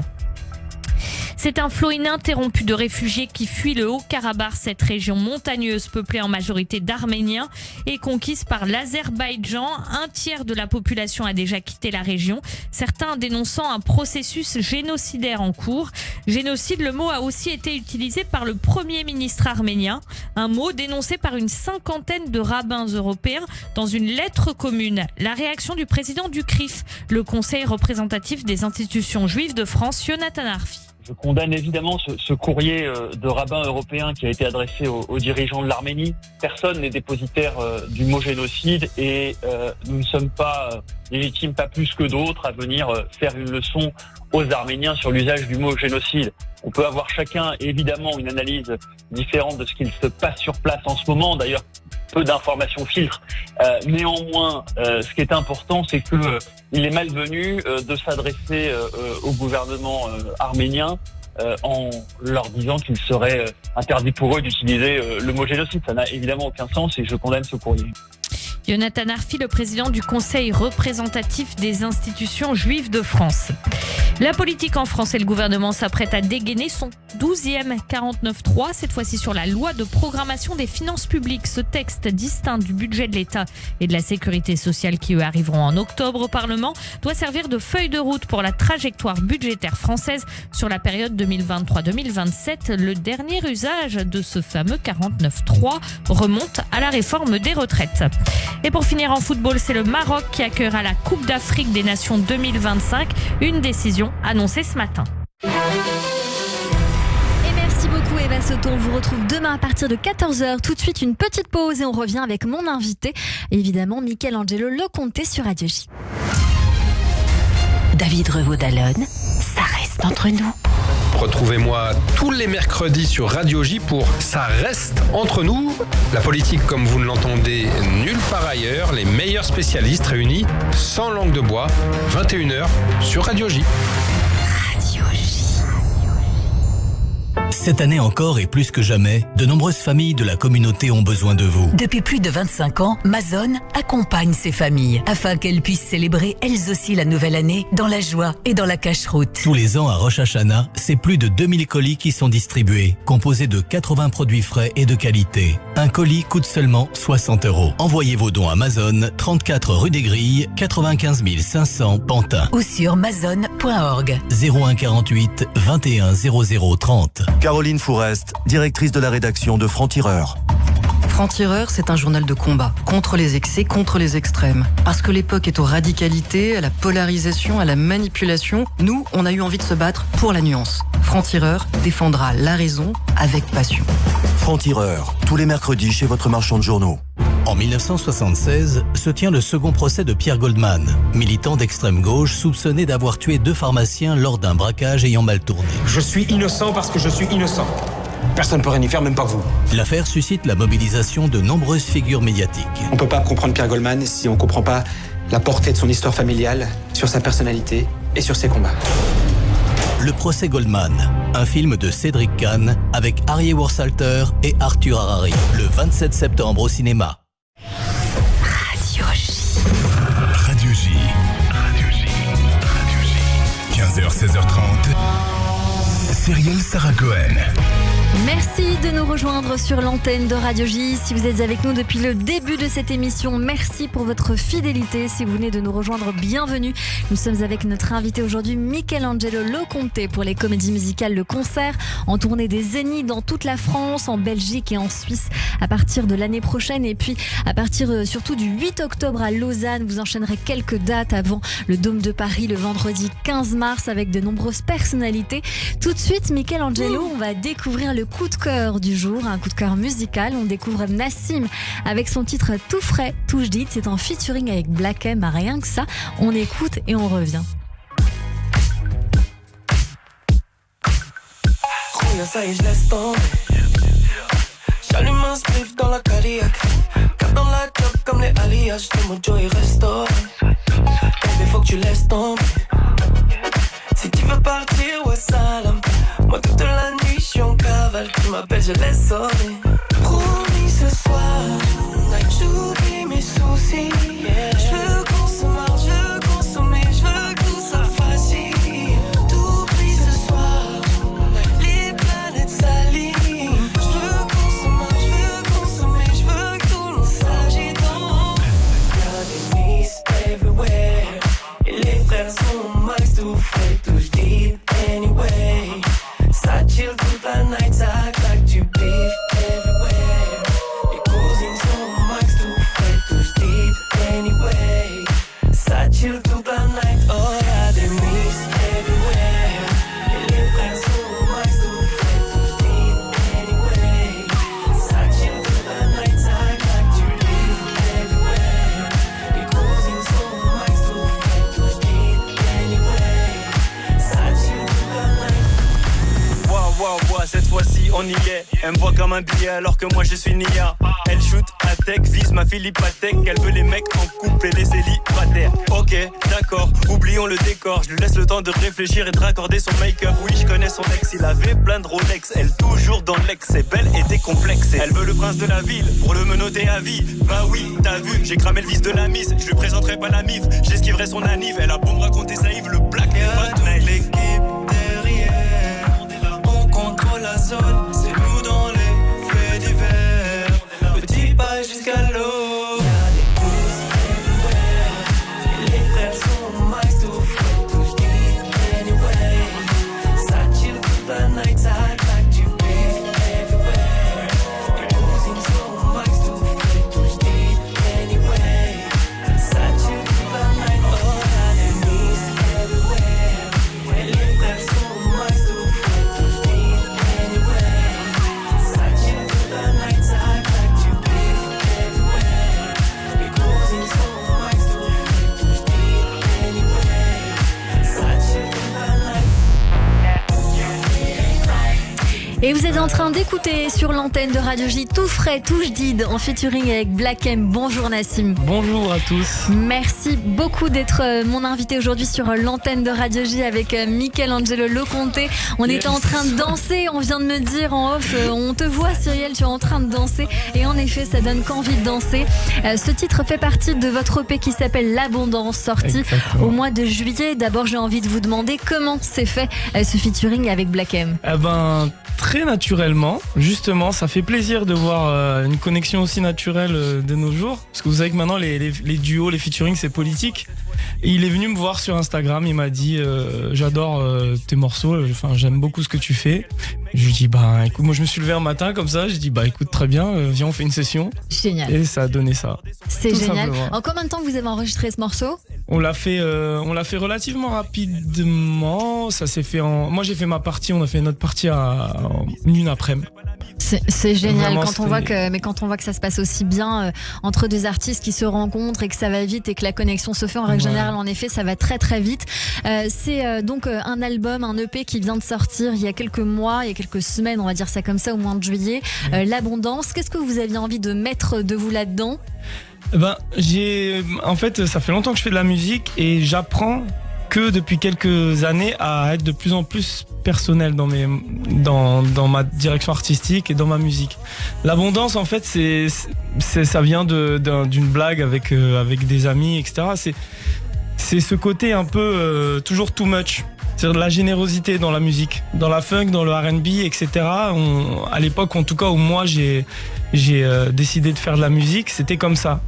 C'est un flot ininterrompu de réfugiés qui fuient le Haut-Karabakh, cette région montagneuse peuplée en majorité d'Arméniens et conquise par l'Azerbaïdjan. Un tiers de la population a déjà quitté la région, certains dénonçant un processus génocidaire en cours. Génocide, le mot a aussi été utilisé par le Premier ministre arménien, un mot dénoncé par une 50aine de rabbins européens dans une lettre commune. La réaction du président du CRIF, le Conseil représentatif des institutions juives de France, Jonathan Arfi. Je condamne évidemment ce courrier de rabbin européen qui a été adressé aux dirigeants de l'Arménie. Personne n'est dépositaire du mot génocide et nous ne sommes pas légitimes, pas plus que d'autres, à venir faire une leçon aux Arméniens sur l'usage du mot génocide. On peut avoir chacun évidemment une analyse différente de ce qu'il se passe sur place en ce moment. D'ailleurs, peu d'informations filtrent. Néanmoins, ce qui est important, c'est que il est malvenu de s'adresser au gouvernement arménien en leur disant qu'il serait interdit pour eux d'utiliser le mot génocide. Ça n'a évidemment aucun sens et je condamne ce courrier. Jonathan Arfi, le président du Conseil représentatif des institutions juives de France. La politique en France et le gouvernement s'apprêtent à dégainer son 12e 49.3, cette fois-ci sur la loi de programmation des finances publiques. Ce texte distinct du budget de l'État et de la sécurité sociale qui eux arriveront en octobre au Parlement doit servir de feuille de route pour la trajectoire budgétaire française sur la période 2023-2027. Le dernier usage de ce fameux 49.3 remonte à la réforme des retraites. Et pour finir en football, c'est le Maroc qui accueillera la Coupe d'Afrique des Nations 2025. Une décision annoncée ce matin. Et merci beaucoup Eva Soto. On vous retrouve demain à partir de 14h. Tout de suite, une petite pause et on revient avec mon invité, évidemment Michelangelo Loconte sur Radio J. David Revaud-Dallon, ça reste entre nous. Retrouvez-moi tous les mercredis sur Radio J pour Ça reste entre nous. La politique comme vous ne l'entendez nulle part ailleurs. Les meilleurs spécialistes réunis sans langue de bois. 21h sur Radio J. Radio J. Cette année encore et plus que jamais, de nombreuses familles de la communauté ont besoin de vous. Depuis plus de 25 ans, Mazone accompagne ces familles afin qu'elles puissent célébrer elles aussi la nouvelle année dans la joie et dans la cache-route. Tous les ans à Rosh Hashanah, c'est plus de 2000 colis qui sont distribués, composés de 80 produits frais et de qualité. Un colis coûte seulement 60 €. Envoyez vos dons à Amazon, 34 rue des Grilles, 95 500 Pantin. Ou sur mazone.org. 01 48 21 00 30. Caroline Fourest, directrice de la rédaction de Franc-Tireur. Franc-Tireur, c'est un journal de combat contre les excès, contre les extrêmes. Parce que l'époque est aux radicalités, à la polarisation, à la manipulation, nous, on a eu envie de se battre pour la nuance. Franc-Tireur défendra la raison avec passion. Franc-Tireur, tous les mercredis chez votre marchand de journaux. En 1976, se tient le second procès de Pierre Goldman, militant d'extrême gauche soupçonné d'avoir tué 2 pharmaciens lors d'un braquage ayant mal tourné. Je suis innocent parce que je suis innocent. Personne ne peut rien y faire, même pas vous. L'affaire suscite la mobilisation de nombreuses figures médiatiques. On peut pas comprendre Pierre Goldman si on comprend pas la portée de son histoire familiale, sur sa personnalité et sur ses combats. Le procès Goldman, un film de Cédric Kahn avec Arié Worsalter et Arthur Harari, le 27 septembre au cinéma. Radio J. Radio J. Radio J. Radio J. 15h, 16h30. Cyrielle Sarah Cohen. Merci de nous rejoindre sur l'antenne de Radio J. Si vous êtes avec nous depuis le début de cette émission, merci pour votre fidélité. Si vous venez de nous rejoindre, bienvenue. Nous sommes avec notre invité aujourd'hui, Michelangelo Loconte, pour les comédies musicales Le Concert, en tournée des Zéniths dans toute la France, en Belgique et en Suisse à partir de l'année prochaine. Et puis à partir surtout du 8 octobre à Lausanne, vous enchaînerez quelques dates avant le Dôme de Paris le vendredi 15 mars avec de nombreuses personnalités. Tout de suite, Michelangelo, on va découvrir le coup de cœur du jour, un coup de cœur musical. On découvre Nassim avec son titre Tout frais, tout jdite. C'est en featuring avec Black M, rien que ça. On écoute et on revient. Ça y est, je laisse tomber. J'allume un spliff dans la Cadillac. Cap dans la top comme les alliages de Mojo et Resto. Baby, faut que tu laisses tomber. Si tu veux partir, ouais, salam. Moi, toute la nuit, je suis en cavale. Tu m'appelles, je laisse sonner. Promis ce soir, j'oublie mes soucis. Je veux qu'on se marre, je veux consommer, je veux que tout soit facile. Tout pris ce soir, les planètes s'alignent. Je veux qu'on se marre, je veux consommer, je veux que tout nous s'agite. Y'a des miss everywhere. Et les frères sont max, tout frais, tout j'dis anyway. Ça chill toute la night, ça claque du beef everywhere. Les cousines sont max, tout frais, tout j'dis anyway. on y est. Elle me voit comme un billet alors que moi je suis Nia. Elle shoot, attaque, vise ma Philippe Patek. Elle veut les mecs en couple et les célibataires. Ok, d'accord, oublions le décor. Je lui laisse le temps de réfléchir et de raccorder son make-up. Oui, je connais son ex, il avait plein de Rolex. Elle toujours dans l'ex, c'est belle et décomplexée. Elle veut le prince de la ville pour le menotter à vie. Bah oui, t'as vu, j'ai cramé le vice de la mise. Je lui présenterai pas la mif, j'esquiverai son anniv. Elle a beau me raconter sa Yves, le black et pas de nail. L'équipe derrière, on contrôle la zone. C'est nous dans les faits divers. Petit pas jusqu'à l'eau. Y'a des pouces everywhere. Et les frères sont max tout frais. Touche deep anyway. Ça chill toute la night, ça attaque du beef everywhere. Les cousines sont max tout frais. Touche deep anyway. Ça chill toute la night. Oh, y'a des miss everywhere. Et les frères sont max tout frais. Touche deep anyway. Ça chill toute la night, ça attaque du beef everywhere. Les cousines sont max tout frais. Touche deep anyway. Ça chill toute la night. Et vous êtes en train d'écouter sur l'antenne de Radio J tout frais, touche did en featuring avec Black M. Bonjour Nassim. Bonjour à tous. Merci beaucoup d'être mon invité aujourd'hui sur l'antenne de Radio J avec Michelangelo Loconte. On était en train de danser, on vient de me dire en off, on te voit Cyrielle, tu es en train de danser. Et en effet, ça donne qu'envie de danser. Ce titre fait partie de votre EP qui s'appelle L'Abondance, sorti Exactement. au mois de juillet. D'abord, j'ai envie de vous demander comment s'est fait ce featuring avec Black M. Eh ben, très naturellement. Justement, ça fait plaisir de voir une connexion aussi naturelle de nos jours. Parce que vous savez que maintenant, les duos, les featuring, c'est politique. Et il est venu me voir sur Instagram, il m'a dit j'adore tes morceaux, j'aime beaucoup ce que tu fais. Je lui dis bah écoute, moi je me suis levé un matin comme ça, je dis bah écoute très bien, viens on fait une session. Génial. Et ça a donné ça. C'est Tout génial. simplement. En combien de temps vous avez enregistré ce morceau ? On l'a fait relativement rapidement. Ça s'est fait moi j'ai fait ma partie, on a fait notre partie en une après-midi. C'est génial. Vraiment, quand on voit que ça se passe aussi bien entre deux artistes qui se rencontrent et que ça va vite et que la connexion se fait en règle générale, en effet ça va très très vite. C'est donc un album, un EP qui vient de sortir il y a quelques mois, il y a quelques semaines, on va dire ça comme ça, au mois de juillet. L'Abondance, qu'est-ce que vous aviez envie de mettre de vous là-dedans ? En fait, ça fait longtemps que je fais de la musique et j'apprends que depuis quelques années à être de plus en plus personnel dans ma direction artistique et dans ma musique. L'abondance, en fait, ça vient d'une blague avec des amis, etc. C'est ce côté un peu toujours too much. C'est-à-dire de la générosité dans la musique, dans la funk, dans le R&B, etc. À l'époque, en tout cas, où moi j'ai décidé de faire de la musique, c'était comme ça.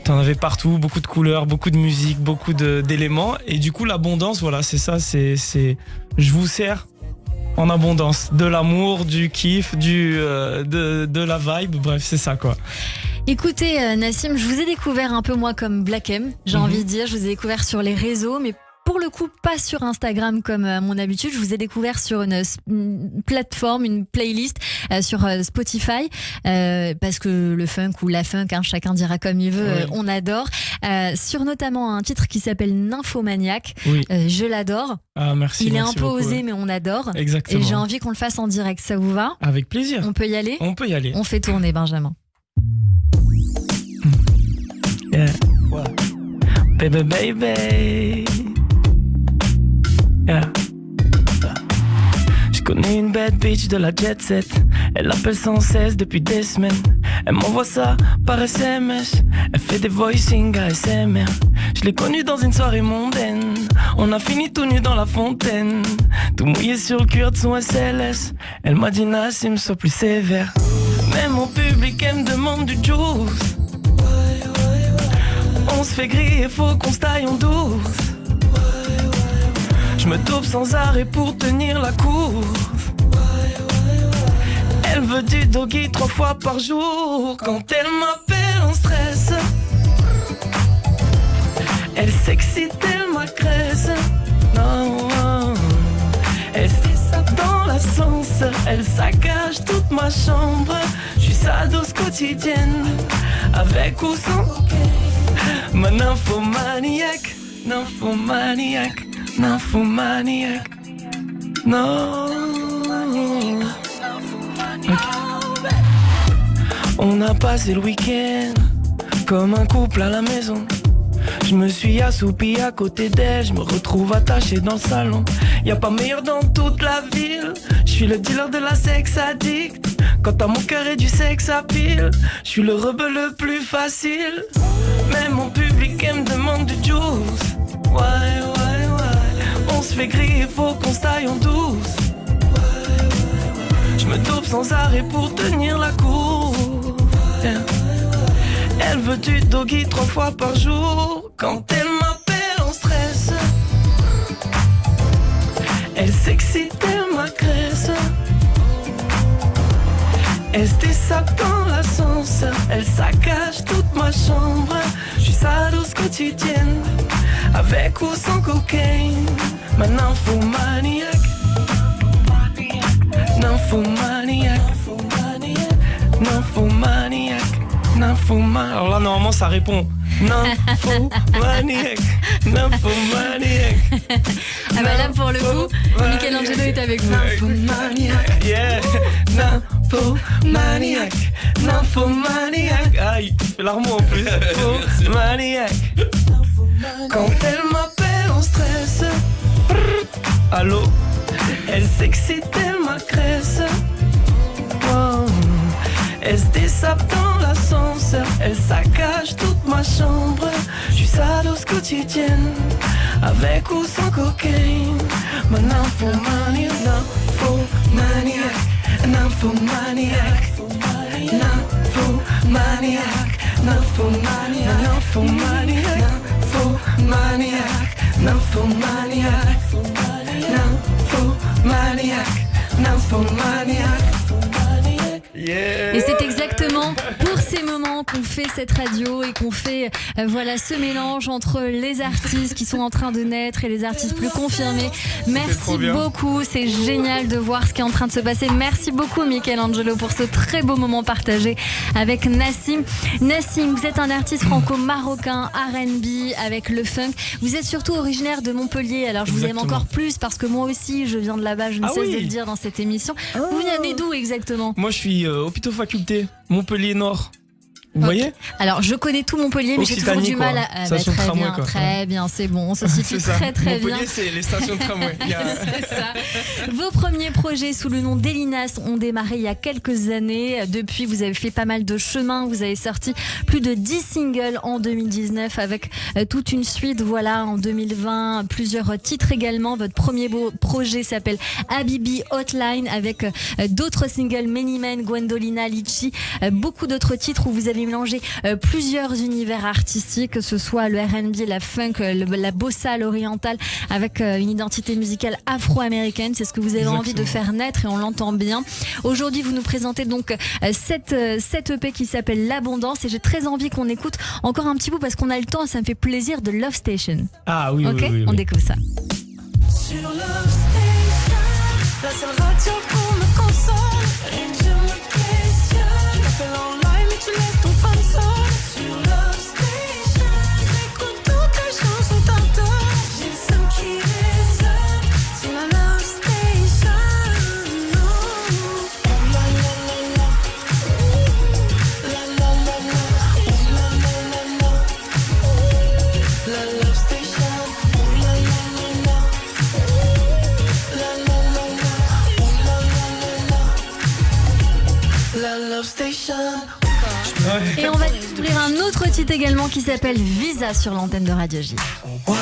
T'en avais partout, beaucoup de couleurs, beaucoup de musique, beaucoup d'éléments. Et du coup, l'abondance, voilà, c'est ça. Je vous sers en abondance. De l'amour, du kiff, de la vibe. Bref, c'est ça, quoi. Écoutez, Nassim, je vous ai découvert un peu moi comme Black M, j'ai envie de dire. Je vous ai découvert sur les réseaux, mais pour le coup, pas sur Instagram comme à mon habitude. Je vous ai découvert sur une plateforme, une playlist sur Spotify, parce que le funk ou la funk, chacun dira comme il veut, on adore. Sur notamment un titre qui s'appelle Nymphomaniac. Oui. Je l'adore. Ah, merci. Il est un peu beaucoup, osé, mais on adore. Exactement. Et j'ai envie qu'on le fasse en direct. Ça vous va ? Avec plaisir. On peut y aller ? On peut y aller. On fait tourner, Benjamin. Yeah. Wow. Baby, baby. Yeah. Je connais une bad bitch de la jet set. Elle appelle sans cesse depuis des semaines. Elle m'envoie ça par SMS. Elle fait des voicing ASMR. Je l'ai connue dans une soirée mondaine. On a fini tout nu dans la fontaine, tout mouillé sur le cuir de son SLS. Elle m'a dit Nassim, sois plus sévère. Mais mon public, elle me demande du juice. On se fait griller, faut qu'on se taille en douce. Je me dope sans arrêt pour tenir la course. Elle veut du doggy 3 fois par jour. Quand elle m'appelle en stress, elle s'excite, elle m'agresse. Non, elle fait ça dans la sauce. Elle saccage toute ma chambre. Je suis sa dose quotidienne, avec ou sans. Ma nymphomaniaque, nymphomaniaque, nymphomaniaque. Non, On a passé le week-end comme un couple à la maison. Je me suis assoupi à côté d'elle, je me retrouve attaché dans le salon. Y a pas meilleur dans toute la ville. Je suis le dealer de la sex addict. Quand à mon cœur est du sexe à pile, je suis le rebelle le plus facile. Mais mon public me demande du juice. Ouais. On se fait griller, faut qu'on se taille en douce. Je me dope sans arrêt pour tenir la cour. Elle veut du doggy 3 fois par jour. Quand elle m'appelle en stress, elle s'excite, elle m'agresse. Elle se dessape dans l'ascenseur, elle saccage toute ma chambre. Je suis sa douce quotidienne, avec ou sans cocaïne. Ma nymphomaniaque, nymphomaniaque, nymphomaniaque, nymphomaniaque. Alors là normalement ça répond nymphomaniaque, nymphomaniaque. Ah bah là pour le coup, Michelangelo est avec vous. Nymphomaniaque, yeah, nymphomaniaque, nymphomaniaque. Ah, il fait l'armon en plus. Nymphomaniaque. Quand elle m'appelle en stress, allô, elle s'excite, elle m'agresse. Wow. Elle se dessape dans l'ascenseur, elle saccage toute ma chambre. Je suis sa dose quotidienne, avec ou sans cocaïne. Ma nymphomaniaque, nymphomaniaque, nymphomaniaque, nymphomaniaque, nymphomaniaque, nymphomaniaque, nymphomaniaque, nymphomaniaque, nymphomaniaque. Yeah. Et c'est exactement pour ces moments qu'on fait cette radio et qu'on fait voilà ce mélange entre les artistes qui sont en train de naître et les artistes plus confirmés. Merci beaucoup, c'est génial de voir ce qui est en train de se passer. Merci beaucoup Michelangelo pour ce très beau moment partagé avec Nassim. Nassim, vous êtes un artiste franco-marocain, R&B avec le funk. Vous êtes surtout originaire de Montpellier, alors je vous aime encore plus parce que moi aussi je viens de là-bas, je ne cesse de le dire dans cette émission. Vous venez d'où exactement ? Moi je suis hôpital faculté, Montpellier Nord. Vous voyez ? Alors je connais tout Montpellier, mais j'ai toujours du mal à. Très bien, c'est bon, on se situe très bien. Montpellier, c'est les stations de tramway. C'est ça. Vos premiers projets sous le nom d'Elinas ont démarré il y a quelques années. Depuis, vous avez fait pas mal de chemin. Vous avez sorti plus de 10 singles en 2019 avec toute une suite. Voilà, en 2020, plusieurs titres également. Votre premier beau projet s'appelle Habibi Hotline avec d'autres singles, Many Men, Gwendolina, Litchi, beaucoup d'autres titres où vous avez mélangé plusieurs univers artistiques, que ce soit le R&B, la funk, la bossa, l'oriental, avec une identité musicale afro-américaine. C'est ce que vous avez envie de faire naître et on l'entend bien. Aujourd'hui, vous nous présentez donc cette EP qui s'appelle L'Abondance et j'ai très envie qu'on écoute encore un petit bout parce qu'on a le temps et ça me fait plaisir de Love Station. Ah oui, ok, oui. On découvre ça. Sur Love Station, la seule radio pour me consoler. Rien que je me questionne. T'appelles en live mais tu laisses ton fan seul. Sur Love Station, j'écoute toutes les chansons t'adore. J'ai le seum qui résonne. Sur la Love Station, oh la la la la, la la la la, la la la la, la Love Station, oh la la la la. La Love Station. Et on va découvrir un autre titre également qui s'appelle Visa sur l'antenne de Radio J. Oh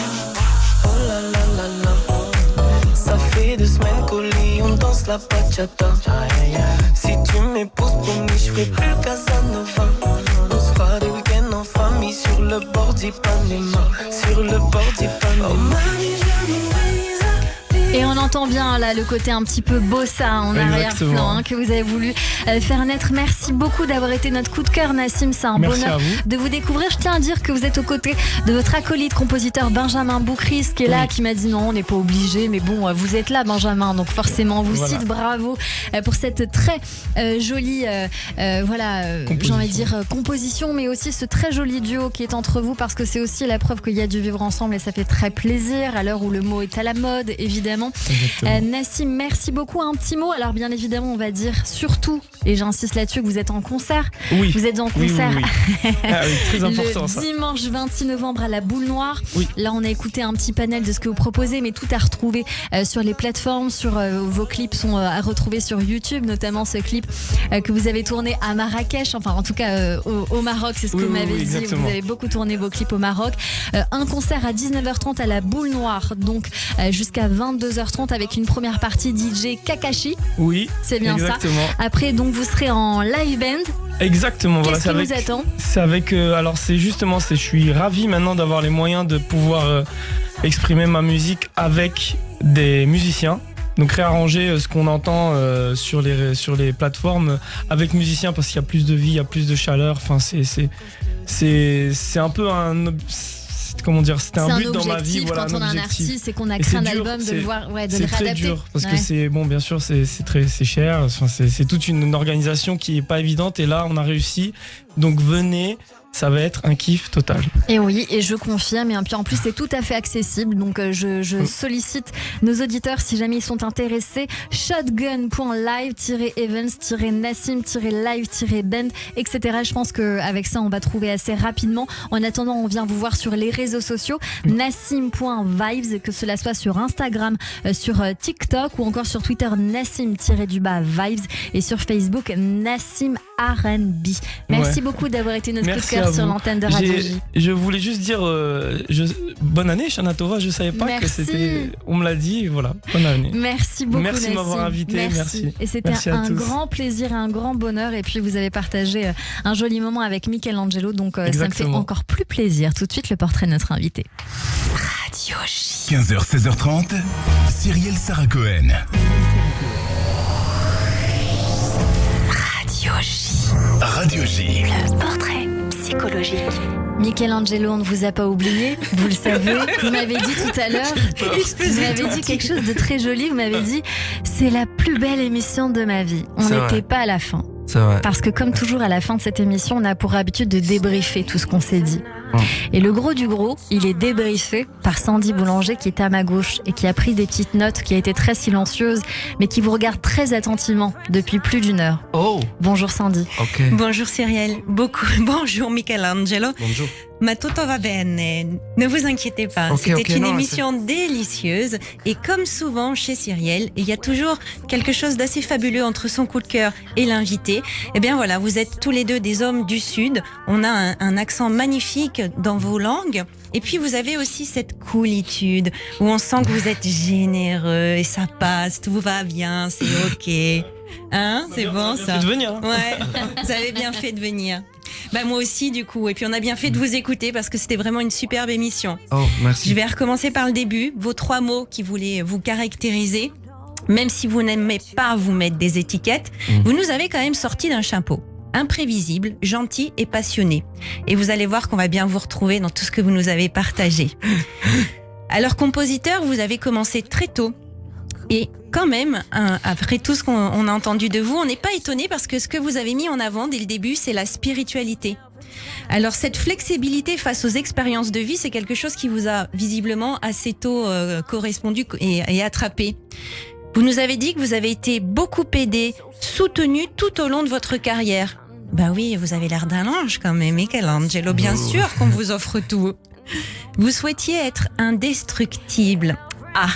la la la la. Ça fait 2 semaines qu'au lit on danse la bachata. Si tu m'épouses promis je ferai plus le Casanova. On se fera des week-ends en famille sur le bord d'Ipanema. Sur le bord d'Ipanema. Oh mami je me Et on entend bien là le côté un petit peu bossa en arrière-plan que vous avez voulu faire naître. Merci beaucoup d'avoir été notre coup de cœur, Nassim. C'est un bonheur de vous découvrir. Je tiens à dire que vous êtes aux côtés de votre acolyte compositeur Benjamin Boukris qui est là, qui m'a dit non, on n'est pas obligé, mais bon, vous êtes là, Benjamin, donc forcément, vous cite bravo pour cette très jolie, j'ai envie de dire composition, mais aussi ce très joli duo qui est entre vous, parce que c'est aussi la preuve qu'il y a du vivre ensemble et ça fait très plaisir à l'heure où le mot est à la mode, évidemment. évidemment. Nassim, merci beaucoup. Un petit mot. Alors bien évidemment, on va dire surtout, et j'insiste là-dessus, que vous êtes en concert. Oui. Vous êtes en concert très important, le ça. dimanche 26 novembre à la Boule Noire. Oui. Là, on a écouté un petit panel de ce que vous proposez, mais tout à retrouver sur les plateformes, vos clips sont à retrouver sur YouTube, notamment ce clip que vous avez tourné à Marrakech, enfin en tout cas au Maroc, c'est ce que vous m'avez dit. exactement. Vous avez beaucoup tourné vos clips au Maroc. Un concert à 19h30 à la Boule Noire, donc jusqu'à 22h30 avec une première partie DJ Kakashi. Oui, c'est bien exactement. ça. Après, donc vous serez en live band. Exactement, voilà, Qu'est-ce qui vous attend ? C'est avec. Alors, je suis ravi maintenant d'avoir les moyens de pouvoir exprimer ma musique avec des musiciens. Donc réarranger ce qu'on entend sur les plateformes avec musiciens, parce qu'il y a plus de vie, il y a plus de chaleur. Enfin, c'est un peu un. Comment dire, c'était un but dans ma vie. Voilà, quand on a un artiste et qu'on a créé un album, de le voir, de le réadapter. C'est très dur parce que c'est bon, bien sûr, c'est cher. Enfin, c'est toute une organisation qui est pas évidente, et là, on a réussi. Donc venez. Ça va être un kiff total. Et oui, et je confirme. Et puis en plus, c'est tout à fait accessible. Donc je sollicite nos auditeurs, si jamais ils sont intéressés, shotgun.live-events-nassim-live-band, etc. Je pense qu'avec ça, on va trouver assez rapidement. En attendant, on vient vous voir sur les réseaux sociaux. Nassim.vibes, que cela soit sur Instagram, sur TikTok ou encore sur Twitter, Nassim-vibes, et sur Facebook, Nassim R&B. Merci beaucoup d'avoir été notre coup de cœur sur l'antenne de Radio J. Je voulais juste dire bonne année, Shana Tova. Je savais pas que c'était. On me l'a dit, voilà. Bonne année. Merci beaucoup. Merci de m'avoir invité. Merci. Et c'était un grand plaisir et un grand bonheur. Et puis vous avez partagé un joli moment avec Michelangelo. Donc ça me fait encore plus plaisir. Tout de suite, le portrait de notre invité. Radio J. 15h, 16h30. Cyrielle Sarah Cohen. Radio J. Radio J. Le portrait psychologique. Michelangelo, on ne vous a pas oublié, vous le savez. Vous m'avez dit tout à l'heure, vous m'avez dit quelque chose de très joli. Vous m'avez dit, c'est la plus belle émission de ma vie. On n'était pas à la fin. C'est vrai. Parce que comme toujours à la fin de cette émission, on a pour habitude de débriefer tout ce qu'on s'est dit. Et le gros du gros, il est débriefé par Sandy Boulanger qui est à ma gauche et qui a pris des petites notes, qui a été très silencieuse, mais qui vous regarde très attentivement depuis plus d'1 heure. Oh. Bonjour Sandy. Okay. Bonjour Cyrielle. Bonjour Michelangelo. Bonjour. Ma tutto va bene. Ne vous inquiétez pas. C'était une émission délicieuse. Et comme souvent chez Cyrielle, il y a toujours quelque chose d'assez fabuleux entre son coup de cœur et l'invité. Eh bien voilà, vous êtes tous les deux des hommes du Sud. On a un accent magnifique dans vos langues. Et puis vous avez aussi cette coolitude où on sent que vous êtes généreux et ça passe, tout va bien, c'est ok. Hein, c'est bon ça. Fait de venir. Ouais, vous avez bien fait de venir. Bah moi aussi du coup, et puis on a bien fait de vous écouter parce que c'était vraiment une superbe émission. Oh, merci. Je vais recommencer par le début, vos 3 mots qui voulaient vous caractériser. Même si vous n'aimez pas vous mettre des étiquettes, vous nous avez quand même sorti d'un chapeau. Imprévisible, gentil et passionné. Et vous allez voir qu'on va bien vous retrouver dans tout ce que vous nous avez partagé. Alors compositeur, vous avez commencé très tôt. Et quand même, après tout ce qu'on a entendu de vous, on n'est pas étonné parce que ce que vous avez mis en avant dès le début, c'est la spiritualité. Alors cette flexibilité face aux expériences de vie, c'est quelque chose qui vous a visiblement assez tôt correspondu et attrapé. Vous nous avez dit que vous avez été beaucoup aidé, soutenu tout au long de votre carrière. Bah oui, vous avez l'air d'un ange quand même, Michelangelo, bien sûr qu'on vous offre tout. Vous souhaitiez être indestructible. Ah,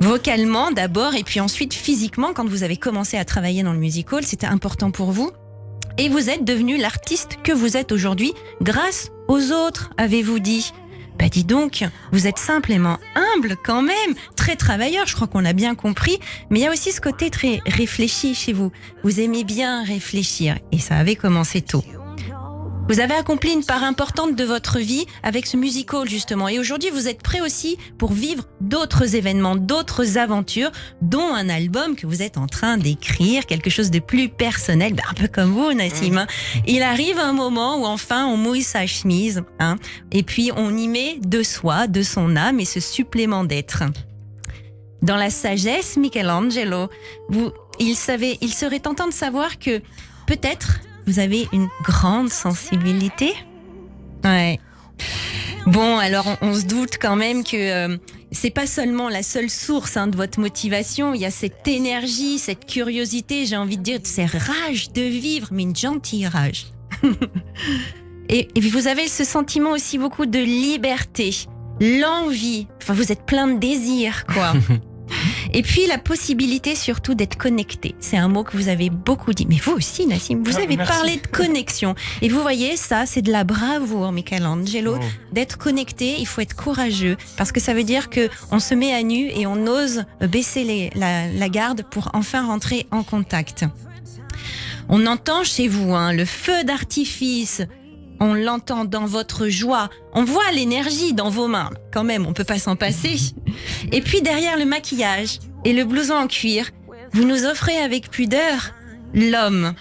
vocalement d'abord et puis ensuite physiquement quand vous avez commencé à travailler dans le music hall, c'était important pour vous. Et vous êtes devenu l'artiste que vous êtes aujourd'hui grâce aux autres, avez-vous dit. Bah dis donc, vous êtes simplement humble quand même, très travailleur, je crois qu'on l'a bien compris, mais il y a aussi ce côté très réfléchi chez vous. Vous aimez bien réfléchir et ça avait commencé tôt. Vous avez accompli une part importante de votre vie avec ce music hall justement et aujourd'hui vous êtes prêt aussi pour vivre d'autres événements, d'autres aventures, dont un album que vous êtes en train d'écrire, quelque chose de plus personnel, un peu comme vous Nassim. Il arrive un moment où enfin on mouille sa chemise et puis on y met de soi, de son âme et ce supplément d'être. Dans la sagesse, Michelangelo, il serait tentant de savoir que peut-être vous avez une grande sensibilité. Ouais. Bon, alors on se doute quand même que c'est pas seulement la seule source de votre motivation. Il y a cette énergie, cette curiosité, j'ai envie de dire, cette rage de vivre, mais une gentille rage. Et vous avez ce sentiment aussi beaucoup de liberté, l'envie. Enfin, vous êtes plein de désir, quoi. Et puis la possibilité surtout d'être connecté. C'est un mot que vous avez beaucoup dit. Mais vous aussi, Nassim, vous avez parlé de connexion. Et vous voyez, ça, c'est de la bravoure, Michelangelo. D'être connecté, il faut être courageux. Parce que ça veut dire qu'on se met à nu et on ose baisser la garde pour enfin rentrer en contact. On entend chez vous le feu d'artifice. On l'entend dans votre joie. On voit l'énergie dans vos mains. Quand même, on peut pas s'en passer. Et puis derrière le maquillage et le blouson en cuir, vous nous offrez avec pudeur l'homme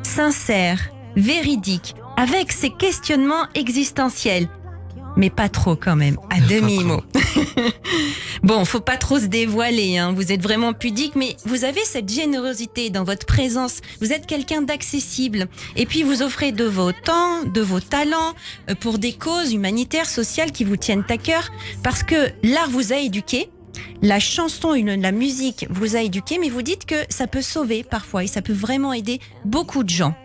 sincère, véridique, avec ses questionnements existentiels. Mais pas trop quand même, à demi-mot. Bon, faut pas trop se dévoiler, vous êtes vraiment pudique, mais vous avez cette générosité dans votre présence. Vous êtes quelqu'un d'accessible. Et puis vous offrez de vos temps, de vos talents, pour des causes humanitaires, sociales qui vous tiennent à cœur. Parce que l'art vous a éduqué, la chanson, la musique vous a éduqué, mais vous dites que ça peut sauver parfois et ça peut vraiment aider beaucoup de gens.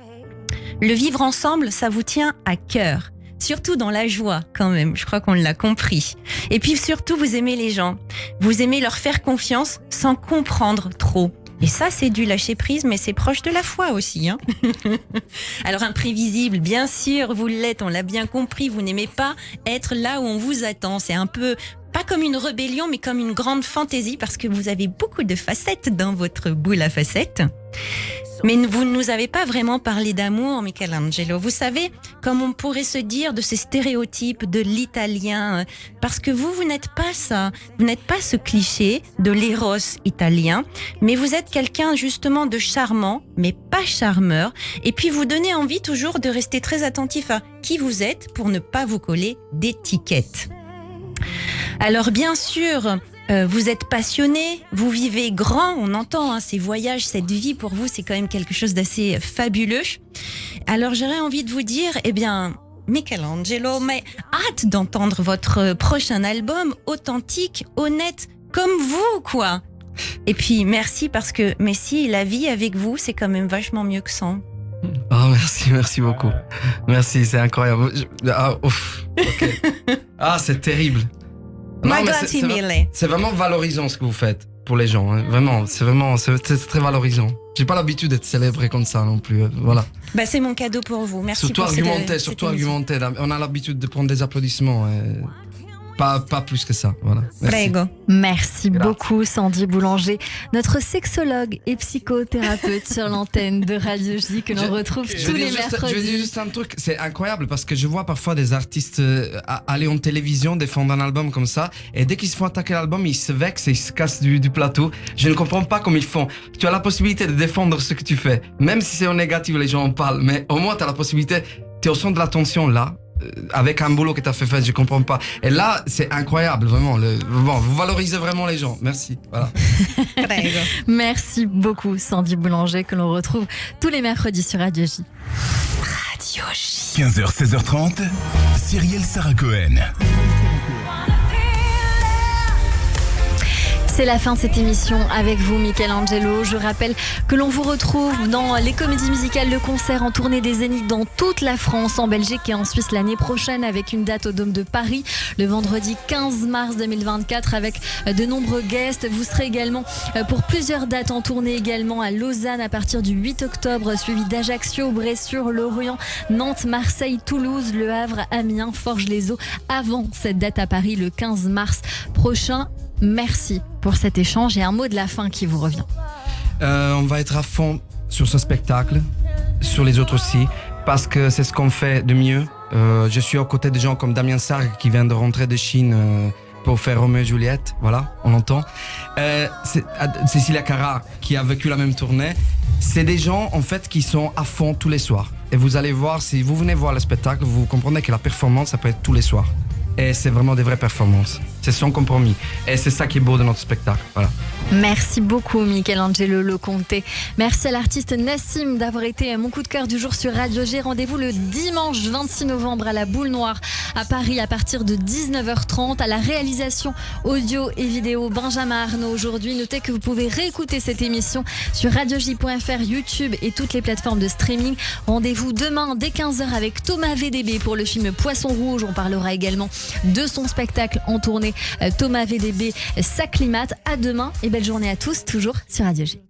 Le vivre ensemble, ça vous tient à cœur. Surtout dans la joie, quand même. Je crois qu'on l'a compris. Et puis surtout, vous aimez les gens. Vous aimez leur faire confiance sans comprendre trop. Et ça, c'est du lâcher prise, mais c'est proche de la foi aussi. Alors, imprévisible, bien sûr, vous l'êtes, on l'a bien compris. Vous n'aimez pas être là où on vous attend. C'est un peu, pas comme une rébellion, mais comme une grande fantaisie, parce que vous avez beaucoup de facettes dans votre boule à facettes. Mais vous ne nous avez pas vraiment parlé d'amour, Michelangelo. Vous savez, comme on pourrait se dire de ces stéréotypes de l'italien, parce que vous n'êtes pas ça. Vous n'êtes pas ce cliché de l'éros italien, mais vous êtes quelqu'un justement de charmant, mais pas charmeur. Et puis vous donnez envie toujours de rester très attentif à qui vous êtes pour ne pas vous coller d'étiquettes. Alors bien sûr, vous êtes passionné, vous vivez grand, on entend ces voyages, cette vie pour vous, c'est quand même quelque chose d'assez fabuleux. Alors j'aurais envie de vous dire, Michelangelo, mais hâte d'entendre votre prochain album, authentique, honnête, comme vous, quoi. Et puis merci parce que Messi, la vie avec vous, c'est quand même vachement mieux que sans. Oh merci beaucoup. Merci, c'est incroyable. C'est terrible. Non, c'est vraiment valorisant ce que vous faites pour les gens. Vraiment, c'est très valorisant. J'ai pas l'habitude d'être célébré comme ça non plus. Voilà. C'est mon cadeau pour vous. Merci. Surtout argumenté. On a l'habitude de prendre des applaudissements. Pas plus que ça. Voilà. Merci beaucoup, Sandy Boulanger, notre sexologue et psychothérapeute sur l'antenne de Radio J que l'on retrouve tous les mercredis. Je vais dire juste un truc, c'est incroyable parce que je vois parfois des artistes aller en télévision défendre un album comme ça et dès qu'ils se font attaquer l'album, ils se vexent et ils se cassent du plateau. Je ne comprends pas comment ils font. Tu as la possibilité de défendre ce que tu fais, même si c'est en négatif, les gens en parlent, mais au moins tu as la possibilité, tu es au centre de l'attention là. Avec un boulot que tu as fait, je comprends pas. Et là, c'est incroyable, vraiment. Vous valorisez vraiment les gens. Merci. Voilà. Merci beaucoup, Sandy Boulanger, que l'on retrouve tous les mercredis sur Radio J. Radio J. 15h, 16h30, Cyrielle Sarah Cohen. C'est la fin de cette émission avec vous, Michelangelo. Je rappelle que l'on vous retrouve dans les comédies musicales de concert en tournée des Zéniths dans toute la France, en Belgique et en Suisse l'année prochaine avec une date au Dôme de Paris le vendredi 15 mars 2024 avec de nombreux guests. Vous serez également pour plusieurs dates en tournée également à Lausanne à partir du 8 octobre, suivi d'Ajaccio, Bressuire, Lorient, Nantes, Marseille, Toulouse, Le Havre, Amiens, Forges-les-Eaux avant cette date à Paris le 15 mars prochain. Merci pour cet échange et un mot de la fin qui vous revient. On va être à fond sur ce spectacle, sur les autres aussi, parce que c'est ce qu'on fait de mieux. Je suis aux côtés de gens comme Damien Sargue qui vient de rentrer de Chine pour faire Roméo et Juliette, voilà, on l'entend. Cécilia Cara qui a vécu la même tournée. C'est des gens en fait qui sont à fond tous les soirs. Et vous allez voir, si vous venez voir le spectacle, vous comprenez que la performance, ça peut être tous les soirs. Et c'est vraiment des vraies performances. C'est sans compromis. Et c'est ça qui est beau de notre spectacle. Voilà. Merci beaucoup Michelangelo Loconte. Merci à l'artiste Nassim d'avoir été mon coup de cœur du jour sur Radio G. Rendez-vous le dimanche 26 novembre à la Boule Noire à Paris à partir de 19h30. À la réalisation audio et vidéo Benjamin Arnaud aujourd'hui. Notez que vous pouvez réécouter cette émission sur radioj.fr, YouTube et toutes les plateformes de streaming. Rendez-vous demain dès 15h avec Thomas VDB pour le film Poisson Rouge. On parlera également de son spectacle en tournée. Thomas VDB s'acclimate. À demain et belle journée à tous, toujours sur Radio G.